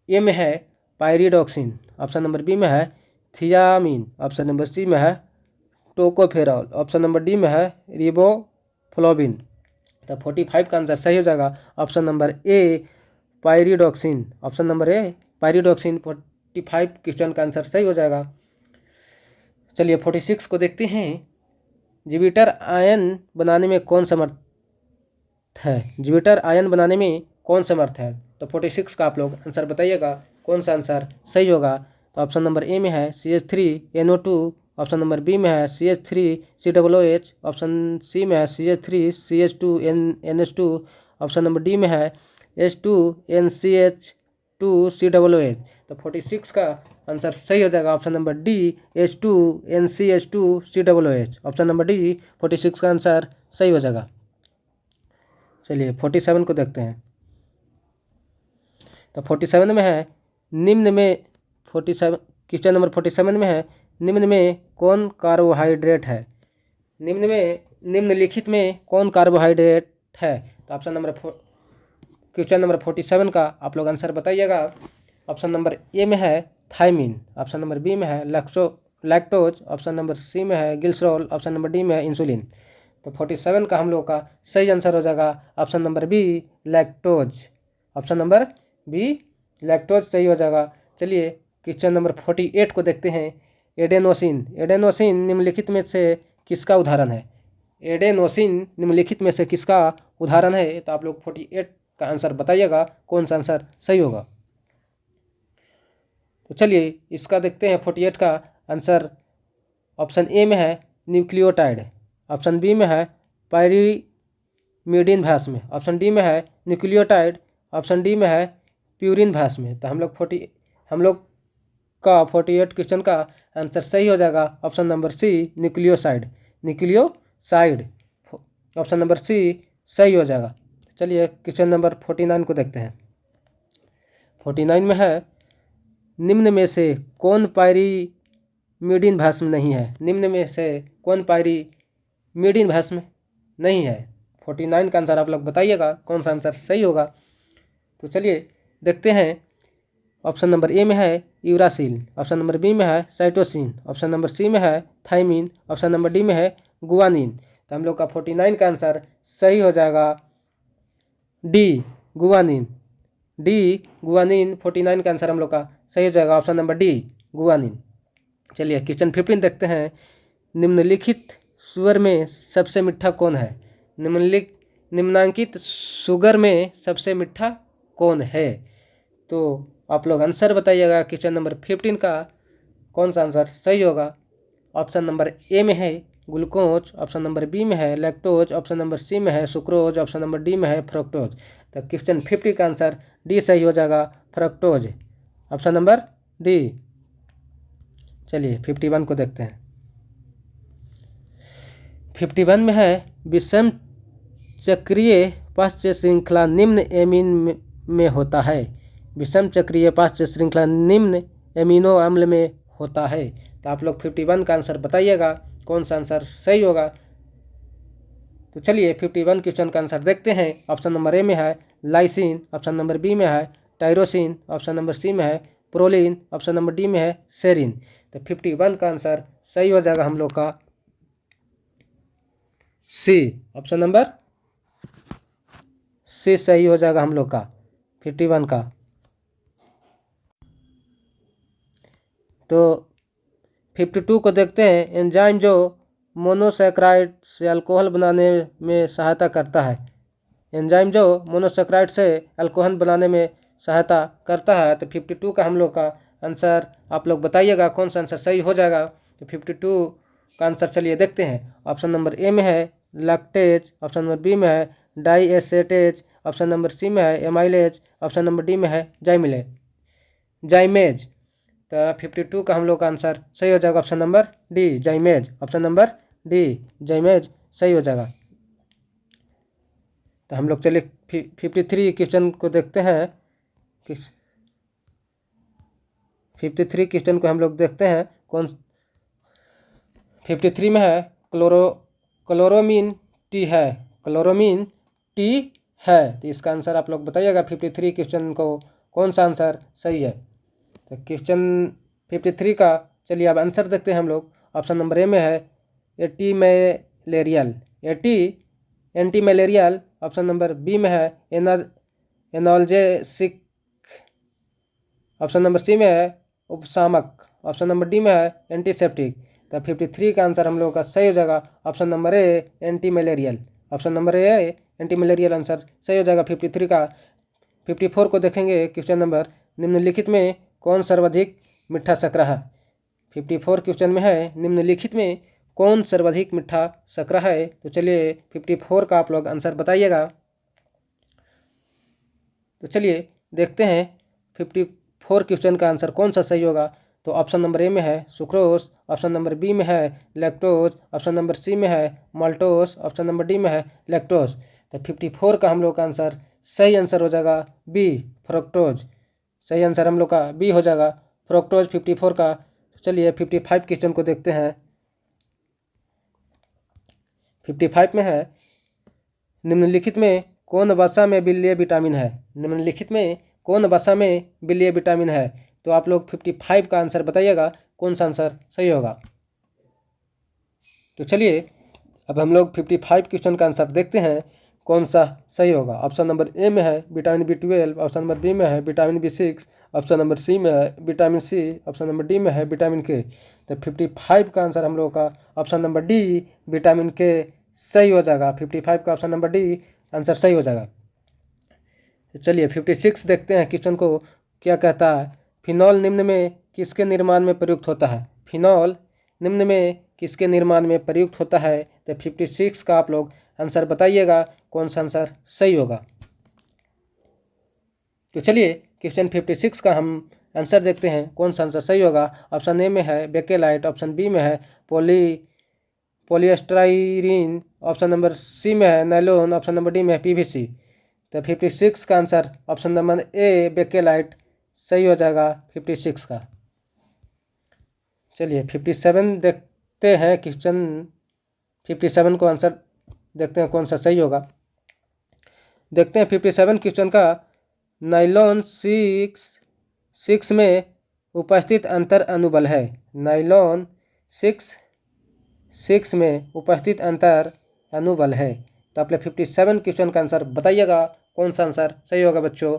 Speaker 1: ए में है पायरिडॉक्सिन। ऑप्शन नंबर बी में है थियामीन। ऑप्शन नंबर सी में है टोकोफेरॉल। ऑप्शन नंबर डी में है रिबोफ्लोविन। तो 45 का आंसर सही हो जाएगा ऑप्शन नंबर ए, पायरिडॉक्सिन। ऑप्शन नंबर ए पायरिडॉक्सिन 45 क्वेश्चन का आंसर सही हो जाएगा। चलिए 46 को देखते हैं, जिविटर आयन बनाने में कौन समर्थ है? जिविटर आयन बनाने में कौन समर्थ है? तो 46 का आप लोग आंसर बताइएगा कौन सा आंसर सही होगा। तो ऑप्शन नंबर ए में है CH3NO2। ऑप्शन नंबर बी में है CH3COOH। ऑप्शन सी में है CH3CH2NH2। ऑप्शन नंबर डी में है H2NCH2COOH। तो 46 का आंसर सही हो जाएगा option number D, H2NCH2COOH। Option number D 46 का आंसर सही हो जाएगा। चलिए 47 को देखते हैं। तो 47 में है निम्न में 47 क्वेश्चन नंबर 47 में है निम्न में कौन कार्बोहाइड्रेट है? निम्नलिखित में कौन कार्बोहाइड्रेट है? तो ऑप्शन नंबर क्वेश्चन नंबर 47 का आप लोग आंसर बताइएगा। ऑप्शन नंबर ए में है थायमिन। ऑप्शन नंबर बी में है लैक्टोज। ऑप्शन नंबर सी में है ग्लिसरॉल। ऑप्शन नंबर डी में है इंसुलिन। तो 47 का हम लोग का सही आंसर हो जाएगा option number B, lactose. Option number B lactose सही हो जाएगा। चलिए क्वेश्चन नंबर 48 को देखते हैं, एडेनोसिन। एडेनोसिन निम्नलिखित में से किसका उदाहरण है? एडेनोसिन निम्नलिखित में से किसका उदाहरण है? तो आप लोग 48 का आंसर बताइएगा कौन सा आंसर सही होगा। तो चलिए इसका देखते हैं 48 का आंसर। ऑप्शन ए में है न्यूक्लियोटाइड। ऑप्शन बी में है पायरीमिडीन भस्म। ऑप्शन डी में है न्यूक्लियोटाइड। ऑप्शन डी में है प्यूरिन भस्म। तो हम लोग का 48 क्वेश्चन का आंसर सही हो जाएगा option number C, nucleoside. Option number C सही हो जाएगा। चलिए क्वेश्चन नंबर 49 को देखते हैं। 49 में है निम्न में से कौन पायरीमिडीन भस्म नहीं है? निम्न में से कौन पायरीमिडीन भस्म नहीं है? 49 का आंसर आप लोग बताइएगा कौन सा आंसर सही होगा। तो चलिए देखते हैं। ऑप्शन नंबर ए में है यूरासिल, ऑप्शन नंबर बी में है साइटोसिन, ऑप्शन नंबर सी में है थाइमिन, ऑप्शन नंबर डी में है गुआनिन। तो हम लोग का 49 का आंसर सही हो जाएगा डी गुआनिन। डी गुआनिन 49 का आंसर हम लोग का सही हो जाएगा, ऑप्शन नंबर डी गुआनिन। चलिए क्वेश्चन 15 देखते हैं। निम्नलिखित सुगर में सबसे मीठा कौन है? निम्नांकित सुगर में सबसे मीठा कौन है? तो आप लोग आंसर बताइएगा क्वेश्चन नंबर 15 का कौन सा आंसर सही होगा। ऑप्शन नंबर ए में है ग्लूकोज, ऑप्शन नंबर बी में है लैक्टोज, ऑप्शन नंबर सी में है सुक्रोज, ऑप्शन नंबर डी में है फ्रक्टोज। तो क्वेश्चन 50 का आंसर डी सही हो जाएगा, फ्रक्टोज, ऑप्शन नंबर डी। चलिए 51 को देखते हैं। 51 में है विषम चक्रीय पाश्चर्य श्रृंखला निम्न एमीन में होता है। विषम चक्रीय पाश्चर्य श्रृंखला निम्न एमिनो अम्ल में होता है। तो आप लोग 51 का आंसर बताइएगा कौन सा आंसर सही होगा। तो चलिए 51 क्वेश्चन का आंसर देखते हैं। ऑप्शन नंबर ए में है लाइसिन, ऑप्शन नंबर बी में है टायरोसिन, ऑप्शन नंबर सी में है प्रोलिन, ऑप्शन नंबर डी में है सेरिन। तो 51 का आंसर सही हो जाएगा हम लोग का सी, ऑप्शन नंबर सी सही हो जाएगा हम लोग का 51 का। तो 52 को देखते हैं। एंजाइम जो मोनोसैकराइड से अल्कोहल बनाने में सहायता करता है। एंजाइम जो मोनोसैकराइड से अल्कोहल बनाने में सहायता करता है। तो 52 का हम लोग का आंसर आप लोग बताइएगा कौन सा आंसर सही हो जाएगा। तो 52 का आंसर चलिए देखते हैं। ऑप्शन नंबर ए में है लैक्टेज, ऑप्शन नंबर बी में है डाईएसेटेज, ऑप्शन नंबर सी में है एमाइलेज, ऑप्शन नंबर डी में है जाइमेज। तो 52 का हम लोग का आंसर सही हो जाएगा, option number D जाइमेज, option number D जाइमेज सही हो जाएगा। तो हम लोग चलिए 53 क्वेश्चन को देखते हैं। 53 क्वेश्चन को हम लोग देखते हैं। कौन 53 में है क्लोरोमीन टी है, क्लोरोमीन टी है। तो इसका आंसर आप लोग बताइएगा 53 क्वेश्चन को कौन सा आंसर सही है। तो क्वेश्चन 53 का चलिए अब आंसर देखते हैं हम लोग। ऑप्शन नंबर ए में है anti malarial, option number B में है एनाल्जेसिक, ऑप्शन नंबर सी में है उपशामक, ऑप्शन नंबर डी में है एंटीसेप्टिक। तो 53 का आंसर हम लोगों का सही हो जाएगा, ऑप्शन नंबर ए एंटी मलेरियल, ऑप्शन नंबर ए एंटी मलेरियल आंसर सही हो जाएगा 53 का। 54 को देखेंगे क्वेश्चन नंबर। निम्नलिखित में कौन सर्वाधिक मीठा शकरा है? 54 क्वेश्चन में है निम्नलिखित में कौन सर्वाधिक मीठा शकरा है। तो चलिए 54 का आप लोग आंसर बताइएगा। तो चलिए देखते हैं 54 क्वेश्चन का आंसर कौन सा सही होगा। तो ऑप्शन नंबर ए में है सुक्रोज, ऑप्शन नंबर बी में है लैक्टोज, ऑप्शन नंबर सी में है माल्टोज, ऑप्शन नंबर डी में है लैक्टोज। तो 54 का हम लोग का आंसर सही आंसर हो जाएगा बी फ्रक्टोज। सही आंसर हम लोग का बी हो जाएगा फ्रक्टोज 54 का। चलिए 55 क्वेश्चन को देखते हैं। 55 में है निम्नलिखित में कौन वसा में बिलीय विटामिन है? निम्नलिखित में कौन वसा में बिलीय विटामिन है? तो आप लोग 55 का आंसर बताइएगा कौन सा आंसर सही होगा। तो चलिए अब हम लोग 55 क्वेश्चन का आंसर देखते हैं कौन सा सही होगा। ऑप्शन नंबर ए में है vitamin B12, option number B में है vitamin B6, option number C में है vitamin C, option number D में है विटामिन के। तो 55 का आंसर हम लोगों का ऑप्शन नंबर डी विटामिन के सही हो जाएगा। 55 का ऑप्शन नंबर डी आंसर सही हो जाएगा। चलिए 56 देखते हैं क्वेश्चन को क्या कहता है। फिनॉल निम्न में किसके निर्माण में प्रयुक्त होता है? फिनॉल निम्न में किसके निर्माण में प्रयुक्त होता है? तो 56 का आप लोग आंसर बताइएगा कौन सा आंसर सही होगा। तो चलिए क्वेश्चन 56 का हम आंसर देखते हैं कौन सा आंसर सही होगा। ऑप्शन ए में है बेकेलाइट, ऑप्शन बी में है पॉलीएस्टाइरीन, ऑप्शन नंबर सी में है नायलॉन, ऑप्शन नंबर डी में है PVC। तो 56 का आंसर ऑप्शन नंबर ए बेकेलाइट सही हो जाएगा 56 का। चलिए 57 देखते हैं क्वेश्चन 57 को आंसर देखते हैं कौन सा सही होगा। देखते हैं 57 क्वेश्चन का। नाइलॉन सिक्स में उपस्थित अंतर अनुबल है। नाइलॉन सिक्स में उपस्थित अंतर अनुबल है। तो आपने 57 क्वेश्चन का आंसर बताइएगा कौन सा आंसर सही होगा बच्चों।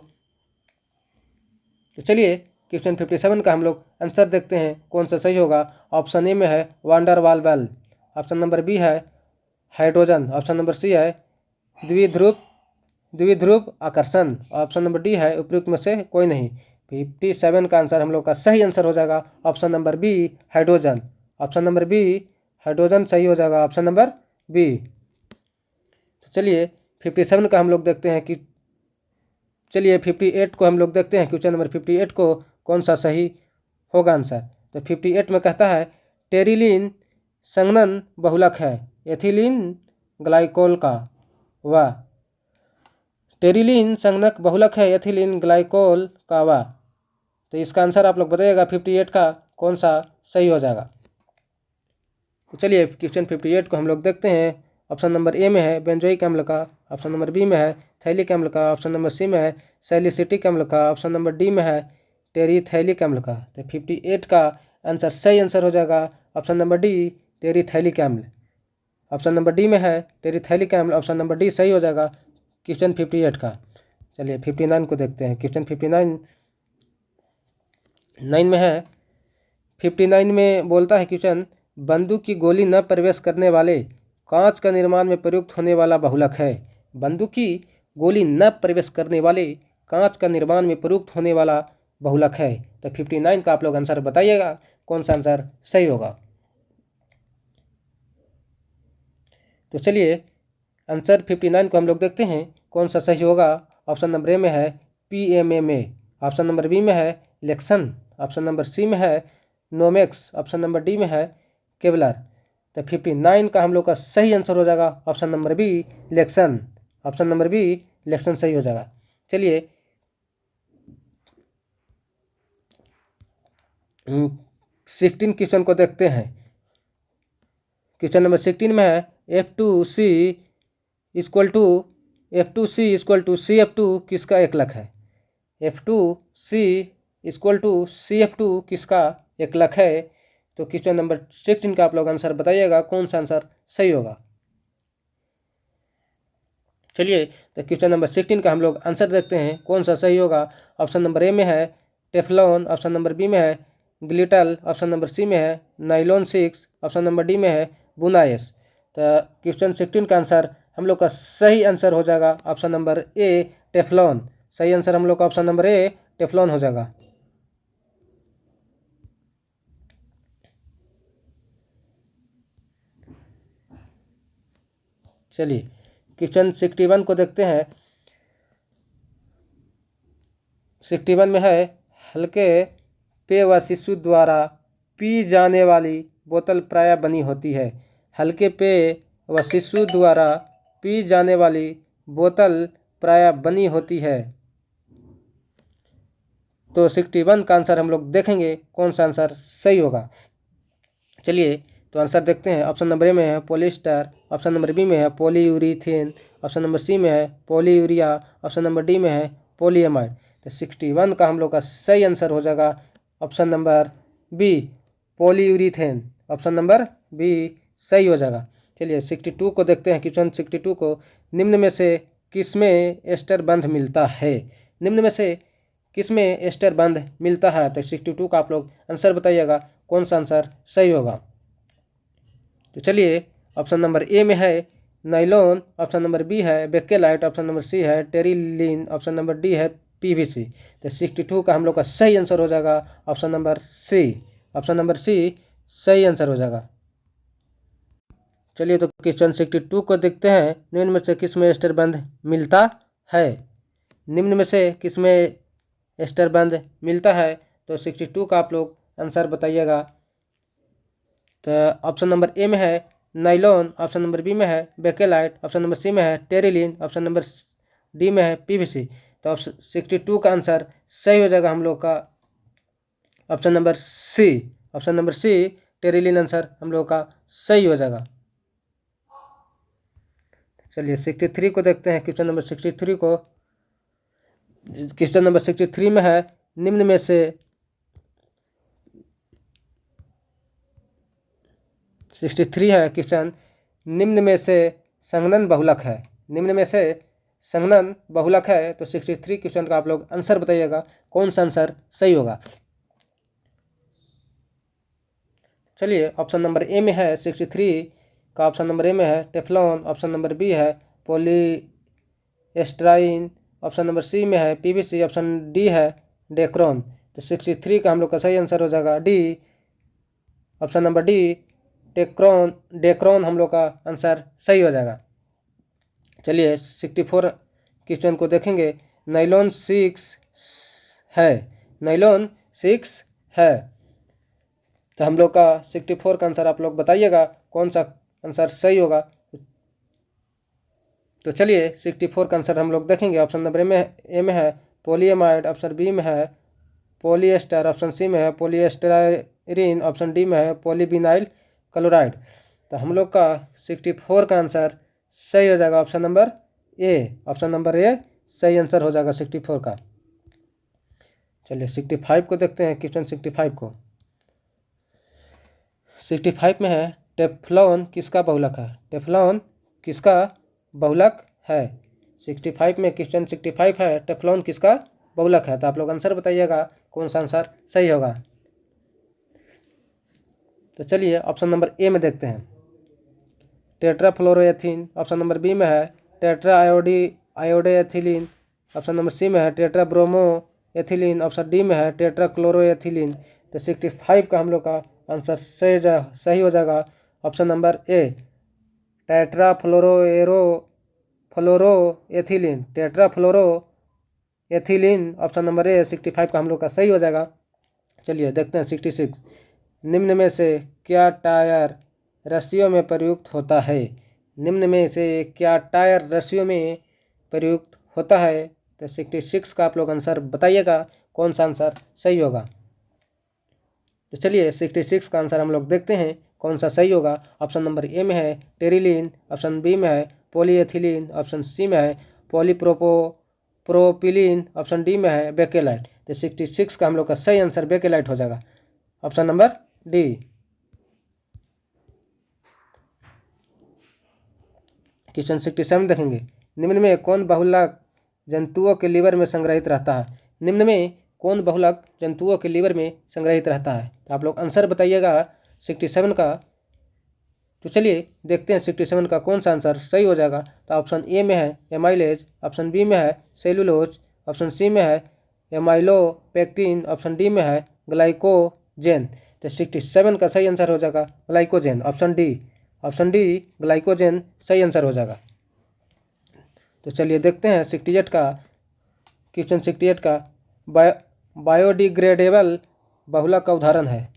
Speaker 1: तो चलिए क्वेश्चन 57 का हम लोग आंसर देखते हैं कौन सा सही होगा। ऑप्शन ए में है वांडर वाल बेल, ऑप्शन नंबर बी है हाइड्रोजन, ऑप्शन नंबर सी है द्विध्रुव आकर्षण, ऑप्शन नंबर डी है उपयुक्त में से कोई नहीं। 57 का आंसर हम लोग का सही आंसर हो जाएगा option number B hydrogen. Option number B hydrogen सही हो जाएगा, ऑप्शन नंबर बी। तो चलिए 57 का हम लोग देखते हैं कि चलिए 58 को हम लोग देखते हैं क्वेश्चन नंबर 58 को कौन सा सही होगा आंसर। तो 58 में कहता है टेरिलीन संघनन बहुलक है एथिलीन ग्लाइकोल का। वाह, टेरिलीन संघनक बहुलक है एथिलीन ग्लाइकोल का। वाह, तो इसका आंसर आप लोग बताइएगा 58 का कौन सा सही हो जाएगा। तो चलिए क्वेश्चन 58 को हम लोग देखते हैं। ऑप्शन नंबर ए में है बेंजोइक अम्ल का, ऑप्शन नंबर बी में है थैलिक अम्ल का, ऑप्शन नंबर सी में है सैलिसिटिक अम्ल का, ऑप्शन नंबर डी में है टेरीथैलिक अम्ल का। तो 58 का आंसर सही आंसर हो जाएगा ऑप्शन नंबर डी टेरीथैलिक अम्ल। ऑप्शन नंबर डी में है टेरीथैलिक अम्ल, ऑप्शन नंबर डी सही हो जाएगा क्वेश्चन 58 का। चलिए 59 को देखते हैं। क्वेश्चन 59 में है 59 में बोलता है क्वेश्चन बंदूक की गोली न प्रवेश करने वाले कांच का निर्माण में प्रयुक्त होने वाला बहुलक है। बंदूक की गोली न प्रवेश करने वाले कांच का निर्माण में प्रयुक्त होने वाला बहुलक है। तो 59 का आप लोग आंसर बताइएगा कौन सा आंसर सही होगा। तो चलिए आंसर 59 को हम लोग देखते हैं कौन सा सही होगा। ऑप्शन नंबर ए में है PMMA, ऑप्शन नंबर बी में है लेक्सन, ऑप्शन नंबर सी में है नोमेक्स, ऑप्शन नंबर डी में है केवलर। तो 59 का हम लोग का सही आंसर हो जाएगा option number B Lexan, option number B Lexan सही हो जाएगा। चलिए 16 क्वेश्चन को देखते हैं। क्वेश्चन नंबर 16 में है F2C इक्वल टू CF2 किसका एकलक है। F2C इक्वल टू CF2 किसका एकलक है। तो क्वेश्चन नंबर 16 का आप लोग आंसर बताइएगा कौन सा आंसर सही होगा। चलिए तो क्वेश्चन नंबर 16 का हम लोग आंसर देखते हैं कौन सा सही होगा। ऑप्शन नंबर ए में है टेफ्लॉन, ऑप्शन नंबर बी में है ग्लिटल, ऑप्शन नंबर सी में है नाइलॉन 6, ऑप्शन नंबर डी में है बुनाएस। तो क्वेश्चन 16 का आंसर हम लोग का सही आंसर हो जाएगा ऑप्शन नंबर ए टेफ्लॉन। सही आंसर हम लोग का ऑप्शन नंबर ए टेफ्लॉन हो जाएगा। चलिए क्वेश्चन 61 को देखते हैं। 61 में है हल्के पेय व शिशु द्वारा पी जाने वाली बोतल प्रायः बनी होती है। हल्के पेय व शिशु द्वारा पी जाने वाली बोतल प्रायः बनी होती है। तो 61 का आंसर हम लोग देखेंगे कौन सा आंसर सही होगा। चलिए तो आंसर देखते हैं। ऑप्शन नंबर ए में है पॉलिस्टर, ऑप्शन नंबर बी में है पॉलीयूरीथेन, ऑप्शन नंबर सी में है पॉलीयूरिया, ऑप्शन नंबर डी में है पॉलीएमाइड। तो 61 का हम लोग का सही आंसर हो जाएगा option number B polyurethane, option number B सही हो जाएगा। चलिए 62 को देखते हैं। क्वेश्चन 62 को निम्न में से किसमें एस्टर बंध मिलता है। निम्न में से किसमें एस्टर बंध मिलता है। तो 62 का आप लोग आंसर बताइएगा कौन सा आंसर सही होगा। तो चलिए ऑप्शन नंबर ए में है नाइलॉन, ऑप्शन नंबर बी है बेकेलाइट, ऑप्शन नंबर सी है टेरिलीन, ऑप्शन नंबर डी है PVC। तो 62 का हम लोग का सही आंसर हो जाएगा option number C, option number C सही आंसर हो जाएगा। चलिए तो क्वेश्चन 62 को देखते हैं। निम्न में से किसमें एस्टर बंध मिलता है। निम्न में से किसमें एस्टर बंध मिलता है। तो 62 का आप लोग आंसर बताइएगा। तो ऑप्शन नंबर ए में है नाइलॉन, ऑप्शन नंबर बी में है बेकेलाइट, ऑप्शन नंबर सी में है टेरिलीन, ऑप्शन नंबर डी में है PVC। तो ऑप्शन 62 का आंसर सही हो जाएगा हम लोग का option number C, option number C terylene answer हम लोग का सही हो जाएगा। चलिए 63 को देखते हैं। क्वेश्चन नंबर 63 को क्वेश्चन नंबर 63 में है निम्न में से 63 है क्वेश्चन, निम्न में से संघनन बहुलक है। निम्न में से संघनन बहुलक है, तो 63 क्वेश्चन का आप लोग आंसर बताइएगा कौन सा आंसर सही होगा। चलिए ऑप्शन नंबर ए में है 63 का ऑप्शन नंबर ए में है टेफ्लॉन, ऑप्शन नंबर बी है पॉलीएस्टाइन, ऑप्शन नंबर सी में है पीवीसी, ऑप्शन डी है डेक्रोन। तो 63 का हम लोग का सही आंसर हो जाएगा D, option number D Dacron हम लोग का आंसर सही हो जाएगा। चलिए 64 क्वेश्चन को देखेंगे। नाइलॉन 6 है, नाइलॉन 6 है, तो हम लोग का 64 का आंसर आप लोग बताइएगा कौन सा आंसर सही होगा। तो चलिए 64 का आंसर हम लोग देखेंगे। ऑप्शन नंबर ए में है पॉलीएमाइड, ऑप्शन बी में है पॉलीएस्टर, ऑप्शन सी में है पॉलीएस्टरीन, ऑप्शन डी में है पॉलीविनाइल क्लोराइड। तो हम लोग का 64 का आंसर सही हो जाएगा ऑप्शन नंबर ए, ऑप्शन नंबर ए सही आंसर हो जाएगा 64 का। चलिए 65 को देखते हैं क्वेश्चन 65 को। 65 में है टेफ्लॉन किसका बहुलक है, टेफ्लॉन किसका बहुलक है। 65 में क्वेश्चन 65 है टेफ्लॉन किसका बहुलक है, तो आप लोग आंसर बताइएगा कौन सा आंसर सही होगा। तो चलिए ऑप्शन नंबर ए में देखते हैं टेट्राफ्लोरोएथीन, ऑप्शन नंबर बी में है टेट्रा आयोडोएथिलीन, ऑप्शन नंबर सी में है tetra bromo ethylene, option D में है टेट्रा क्लोरोएथिलीन। तो 65 का हम लोग का आंसर सही हो जाएगा option number A tetrafluoroethylene, tetrafluoroethylene, option number A 65 का हम लोग का सही हो जाएगा। चलिए देखते हैं 66, निम्न में से क्या टायर रस्सियों में प्रयुक्त होता है, निम्न में से क्या टायर रस्सियों में प्रयुक्त होता है। तो 66 का आप लोग आंसर बताइएगा कौन सा आंसर सही होगा। तो चलिए 66 का आंसर हम लोग देखते हैं कौन सा सही होगा। ऑप्शन नंबर ए में है टेरिलीन, ऑप्शन बी में है पॉलीएथिलीन, ऑप्शन सी में है पॉलीप्रोपिलीन, ऑप्शन डी में है बेकेलाइट। तो 66 का हम लोग का सही आंसर बेकेलाइट हो जाएगा, ऑप्शन नंबर डी। क्वेश्चन 67 देखेंगे, निम्न में कौन बहुलक जंतुओं के लीवर में संग्रहित रहता है, निम्न में कौन बहुलक जंतुओं के लीवर में संग्रहित रहता है। तो आप लोग आंसर बताइएगा 67 का। तो चलिए देखते हैं 67 का कौन सा आंसर सही हो जाएगा। तो ऑप्शन ए में है एमाइलेज, ऑप्शन बी में है सेलुलोज, ऑप्शन सी में है एमाइलोपेक्टिन, ऑप्शन डी में है ग्लाइकोजेन। तो 67 का सही आंसर हो जाएगा ग्लाइकोजेन, ऑप्शन डी ग्लाइकोजेन सही आंसर हो जाएगा। तो चलिए देखते हैं 68 का क्वेश्चन 68 का बायोडिग्रेडेबल बहुलक का उदाहरण है,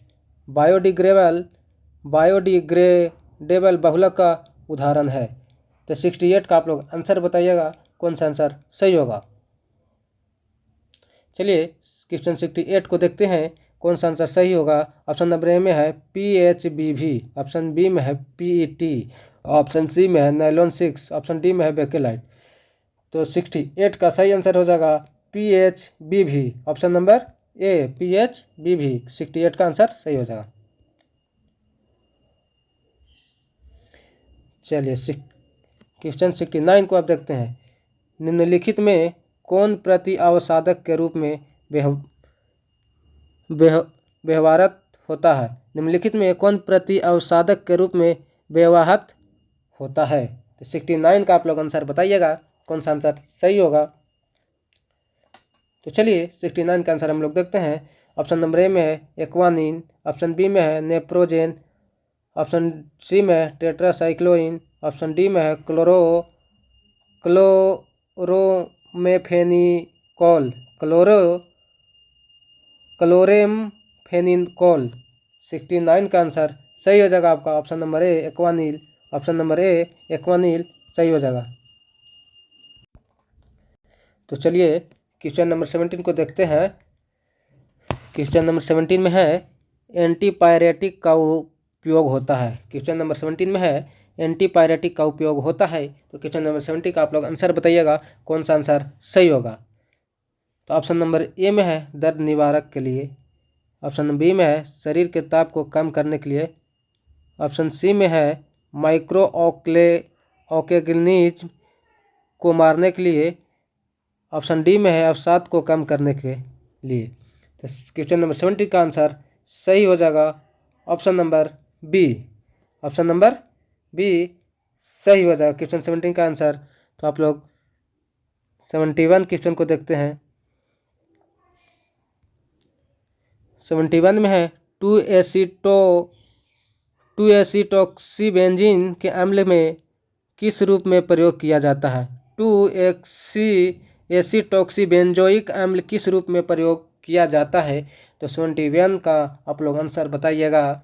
Speaker 1: बायोडिग्रेडेबल बहुलक का उदाहरण है। तो 68 का आप लोग आंसर बताइएगा कौन सा आंसर सही होगा। चलिए क्वेश्चन 68 को देखते हैं कौन सा आंसर सही होगा। ऑप्शन नंबर ए में है PHBV, ऑप्शन बी में है PET, ऑप्शन सी में है नाइलॉन 6, ऑप्शन डी में है बेकेलाइट। तो 68 का सही आंसर हो जाएगा PHBV, ऑप्शन नंबर ए PHBV, 68 का आंसर सही हो जाएगा। चलिए क्वेश्चन 69 को आप देखते हैं, निम्नलिखित में कौन प्रति अवसादक के रूप में व्यवहारत होता है, निम्नलिखित में कौन प्रति अवसादक के रूप में व्यवहार होता है। तो 69 का आप लोग आंसर बताइएगा कौन सा आंसर सही होगा। तो चलिए 69 का आंसर हम लोग देखते हैं। ऑप्शन नंबर ए में है एक्वानिन, ऑप्शन बी में है नेप्रोजेन, ऑप्शन सी में है टेट्रासाइक्लोइन, ऑप्शन डी में है क्लोरेमफेनिकोल। 69 का आंसर सही हो जाएगा आपका option number A Equanil, option number A Equanil सही हो जाएगा। तो चलिए क्वेश्चन नंबर 17 को देखते हैं। क्वेश्चन नंबर 17 में है एंटीपायरेटिक का उपयोग होता है, क्वेश्चन नंबर 17 में है एंटीपायरेटिक का उपयोग होता है। तो क्वेश्चन नंबर 70 का आप लोग आंसर बताइएगा कौन सा आंसर सही होगा। तो ऑप्शन नंबर ए में है दर्द निवारक के लिए। ऑप्शन नंबर बी में है शरीर के ताप को कम करने के लिए। ऑप्शन सी में है माइक्रो ऑर्गेनिज्म को मारने के लिए। ऑप्शन डी में है अवसाद को कम करने के लिए। तो क्वेश्चन नंबर 70 का आंसर सही हो जाएगा option number B. Option number B सही हो जाएगा क्वेश्चन 17 का आंसर। तो आप लोग 71 क्वेश्चन को देखते हैं। 71 में है 2-एसिटोक्सीबेंजीन के अम्ल में किस रूप में प्रयोग किया जाता है। 2-एसिटोक्सीबेंजोइक अम्ल किस रूप में प्रयोग किया जाता है। तो 71 का आप लोग आंसर बताइएगा।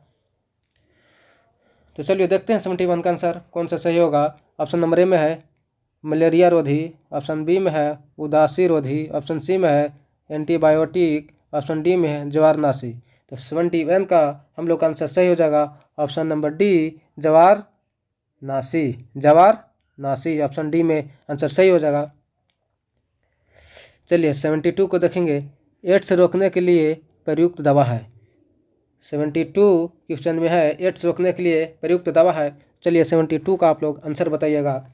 Speaker 1: तो चलिए देखते हैं 71 का आंसर कौन सा सही होगा। ऑप्शन नंबर ए में है मलेरिया रोधी। ऑप्शन बी में है उदासी रोधी। ऑप्शन सी में है एंटीबायोटिक। ऑप्शन डी में है जवारनाशी। तो 71 का हम लोग का आंसर सही हो जाएगा ऑप्शन नंबर डी जवारनाशी। जवारनाशी ऑप्शन डी में आंसर सही हो जाएगा। चलिए 72 को देखेंगे। एड्स रोकने के लिए प्रयुक्त दवा है। 72 क्वेश्चन में है एड्स रोकने के लिए प्रयुक्त दवा है। चलिए 72 का आप लोग आंसर बताइएगा।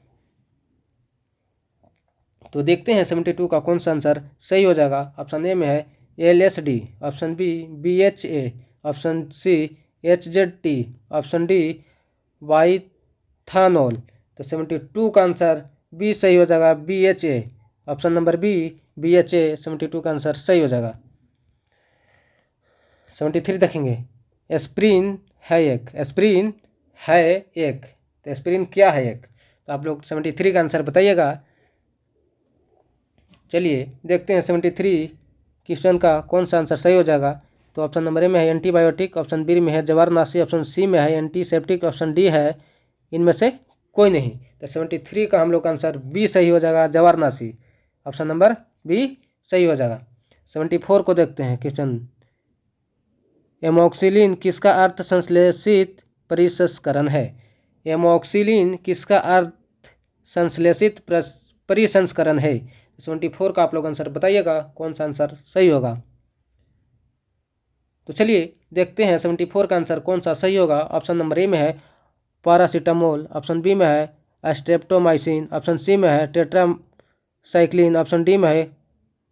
Speaker 1: तो देखते हैं 72 का कौन सा आंसर सही हो जाएगा। ऑप्शन ए में है LSD। Option B BHA। Option C HZT। Option D वाइथानोल। तो 72 का आंसर बी सही हो जाएगा BHA। Option number B BHA 72 का आंसर सही हो जाएगा। 73 देखेंगे। एस्प्रिन है एक। एस्प्रिन है एक। तो एस्प्रिन क्या है एक। तो आप लोग 73 का आंसर बताइएगा। चलिए देखते हैं 73 क्वेश्चन का कौन सा आंसर सही हो जाएगा। तो ऑप्शन नंबर ए में है एंटीबायोटिक। ऑप्शन बी में है जवारनाशी। ऑप्शन सी में है एंटीसेप्टिक। ऑप्शन डी है इनमें से कोई नहीं। तो 73 का हम लोग का आंसर बी सही हो जाएगा जवारनाशी। ऑप्शन नंबर बी सही हो जाएगा। 74 को देखते हैं क्वेश्चन। एमोक्सिलिन किसका अर्ध संश्लेषित परिसंस्करण है। एमोक्सिलिन किसका अर्ध संश्लेषित परिसंस्करण है। 74 का आप लोग आंसर बताइएगा कौन सा आंसर सही होगा। तो चलिए देखते हैं 74 का आंसर कौन सा सही होगा। ऑप्शन नंबर ए में है पैरासीटामोल। ऑप्शन बी में है स्ट्रेप्टोमाइसिन। ऑप्शन सी में है टेट्रासाइक्लिन। ऑप्शन डी में है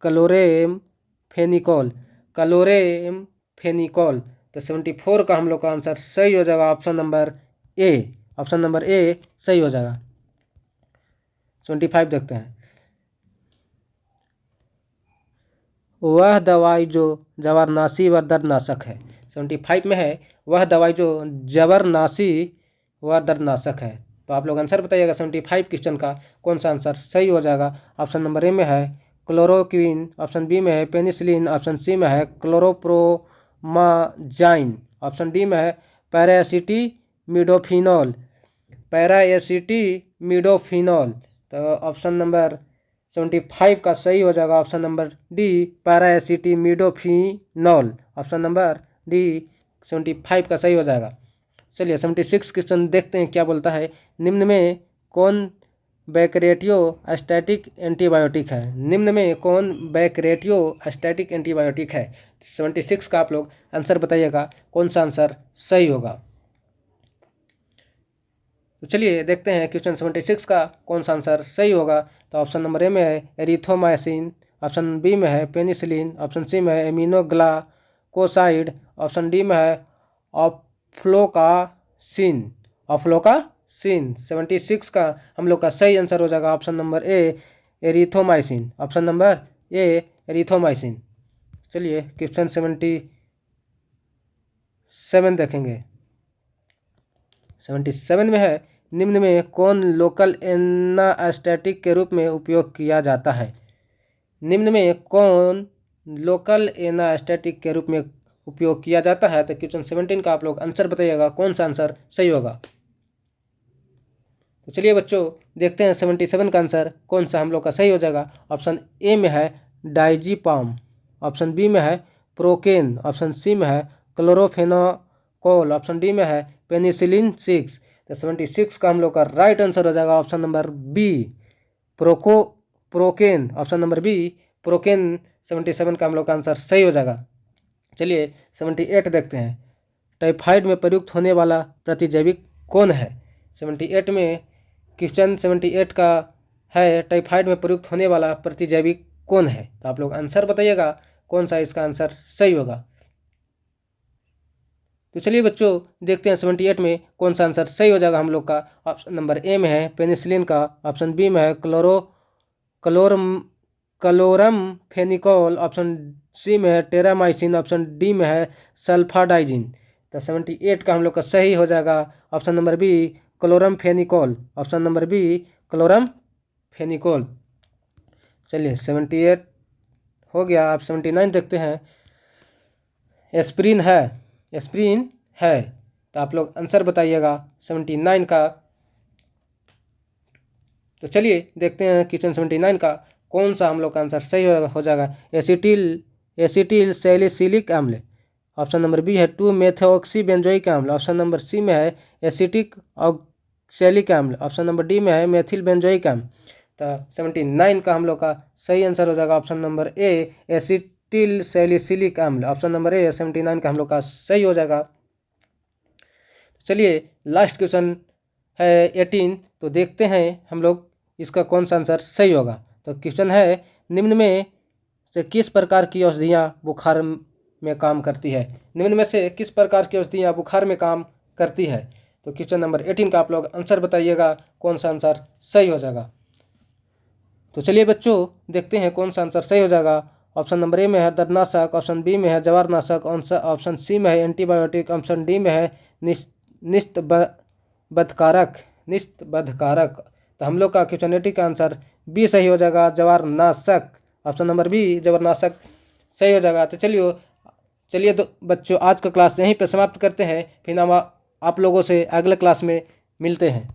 Speaker 1: क्लोरेमफेनिकोल। क्लोरेमफेनिकोल। तो 74 का हम लोग का आंसर सही हो जाएगा ऑप्शन नंबर ए। ऑप्शन नंबर ए सही हो जाएगा। 75 देखते हैं। वह दवाई जो जवारनाशी व दर्दनाशक है। 75 में है वह दवाई जो जवारनाशी व दर्दनाशक है। तो आप लोग आंसर बताइएगा 75 क्वेश्चन का कौन सा आंसर सही हो जाएगा। ऑप्शन नंबर ए में है क्लोरोक्विन। ऑप्शन बी में है पेनिसिलिन। ऑप्शन सी में है क्लोरोप्रोमाजाइन। ऑप्शन डी में है पैराएसिटामिडोफिनॉल। पैराएसिटामिडोफिनॉल। तो ऑप्शन नंबर 75 का सही हो जाएगा option number D paraacetamidophenol. Option number D 75 का सही हो जाएगा। चलिए 76 क्वेश्चन देखते हैं क्या बोलता है। निम्न में कौन बैक्टीरियोस्टैटिक एंटीबायोटिक है। निम्न में कौन बैक्टीरियोस्टैटिक एंटीबायोटिक है। 76 का आप लोग आंसर बताइएगा कौन सा आंसर सही होगा। तो चलिए देखते हैं क्वेश्चन 76 का कौन सा आंसर सही होगा। तो ऑप्शन नंबर ए में है एरिथ्रोमाइसिन। ऑप्शन बी में है पेनिसिलिन। ऑप्शन सी में है इम्यूनोग्लाइकोसाइड। ऑप्शन डी में है ऑफ्लोकासिन। ऑफ्लोकासिन 76 का हम लोग का सही आंसर हो जाएगा ऑप्शन नंबर ए एरिथ्रोमाइसिन। ऑप्शन नंबर ए एरिथ्रोमाइसिन। चलिए क्वेश्चन 77 देखेंगे। 77 में है निम्न में कौन लोकल एनास्टेटिक के रूप में उपयोग किया जाता है। निम्न में कौन लोकल एनास्टेटिक के रूप में उपयोग किया जाता है। तो क्वेश्चन 17 का आप लोग आंसर बताइएगा कौन सा आंसर सही होगा। तो चलिए बच्चों देखते हैं 77 का आंसर कौन सा हम लोग का सही हो जाएगा। ऑप्शन ए में है डाइजीपाम। ऑप्शन बी में है प्रोकेन। ऑप्शन सी में है क्लोरोफेनाकोल। ऑप्शन डी में है पेनिसिलिन 6। तो 76 का हम लोग का राइट आंसर हो जाएगा option number B procaine. Option number B procaine 77 का हम लोग का आंसर सही हो जाएगा। चलिए 78 देखते हैं। टाइफाइड में प्रयुक्त होने वाला प्रतिजैविक कौन है? 78 में क्वेश्चन 78 का है टाइफाइड में प्रयुक्त होने वाला प्रतिजैविक कौन है? तो आप लोग आंसर बताइएगा कौन सा इसका आंसर सही होगा। तो चलिए बच्चों देखते हैं 78 में कौन सा आंसर सही हो जाएगा हम लोग का। ऑप्शन नंबर ए में है पेनिसिलिन का, ऑप्शन बी में है क्लोरम फेनिकोल, ऑप्शन सी में है टेरामाइसिन, ऑप्शन डी में है सल्फाडाइजिन। तो 78 का हम लोग का सही हो जाएगा option number B chloramphenicol, option number B chloramphenicol. चलिए 78 हो गया। आप 79 देखते हैं। एस्प्रिन है तो आप लोग आंसर बताइएगा 79 का। तो चलिए देखते हैं क्वेश्चन 79 का कौन सा हम लोग का आंसर सही हो जाएगा। एसिटिल सैलिसिलिक अम्ल, ऑप्शन नंबर बी है 2 मेथोक्सी बेंजोइक अम्ल, ऑप्शन नंबर सी में है एसिटिक ऑक्सैलिक अम्ल, ऑप्शन नंबर डी में है मेथिल बेंजोइक अम्ल। तो 79 का हम लोग का सही आंसर हो जाएगा ऑप्शन नंबर ए एसिटिल सैलिसिलिक अम्ल, ऑप्शन नंबर ए 79 का हम लोग का सही हो जाएगा। चलिए लास्ट क्वेश्चन है 18। तो देखते हैं हम लोग इसका कौन सा आंसर सही होगा। तो क्वेश्चन है निम्न में से किस प्रकार की औषधियाँ बुखार में काम करती है? निम्न में से किस प्रकार की औषधियाँ बुखार में काम करती है? तो क्वेश्चन नंबर 18 का आप लोग आंसर बताइएगा कौन सा आंसर सही हो जाएगा। तो चलिए बच्चों देखते हैं कौन सा आंसर सही हो जाएगा। ऑप्शन नंबर ए में है दर्दनाशक, ऑप्शन बी में है जवारनाशक, ऑप्शन सी में है एंटीबायोटिक, ऑप्शन डी में है निस्तबद्धकारक। तो हम लोग का क्वेश्चन 80 का आंसर बी सही हो जाएगा जवारनाशक, ऑप्शन नंबर बी जवारनाशक सही हो जाएगा। तो चलिए तो बच्चों आज का क्लास यहीं पे समाप्त करते हैं, फिर हम आप लोगों से अगले क्लास में मिलते हैं।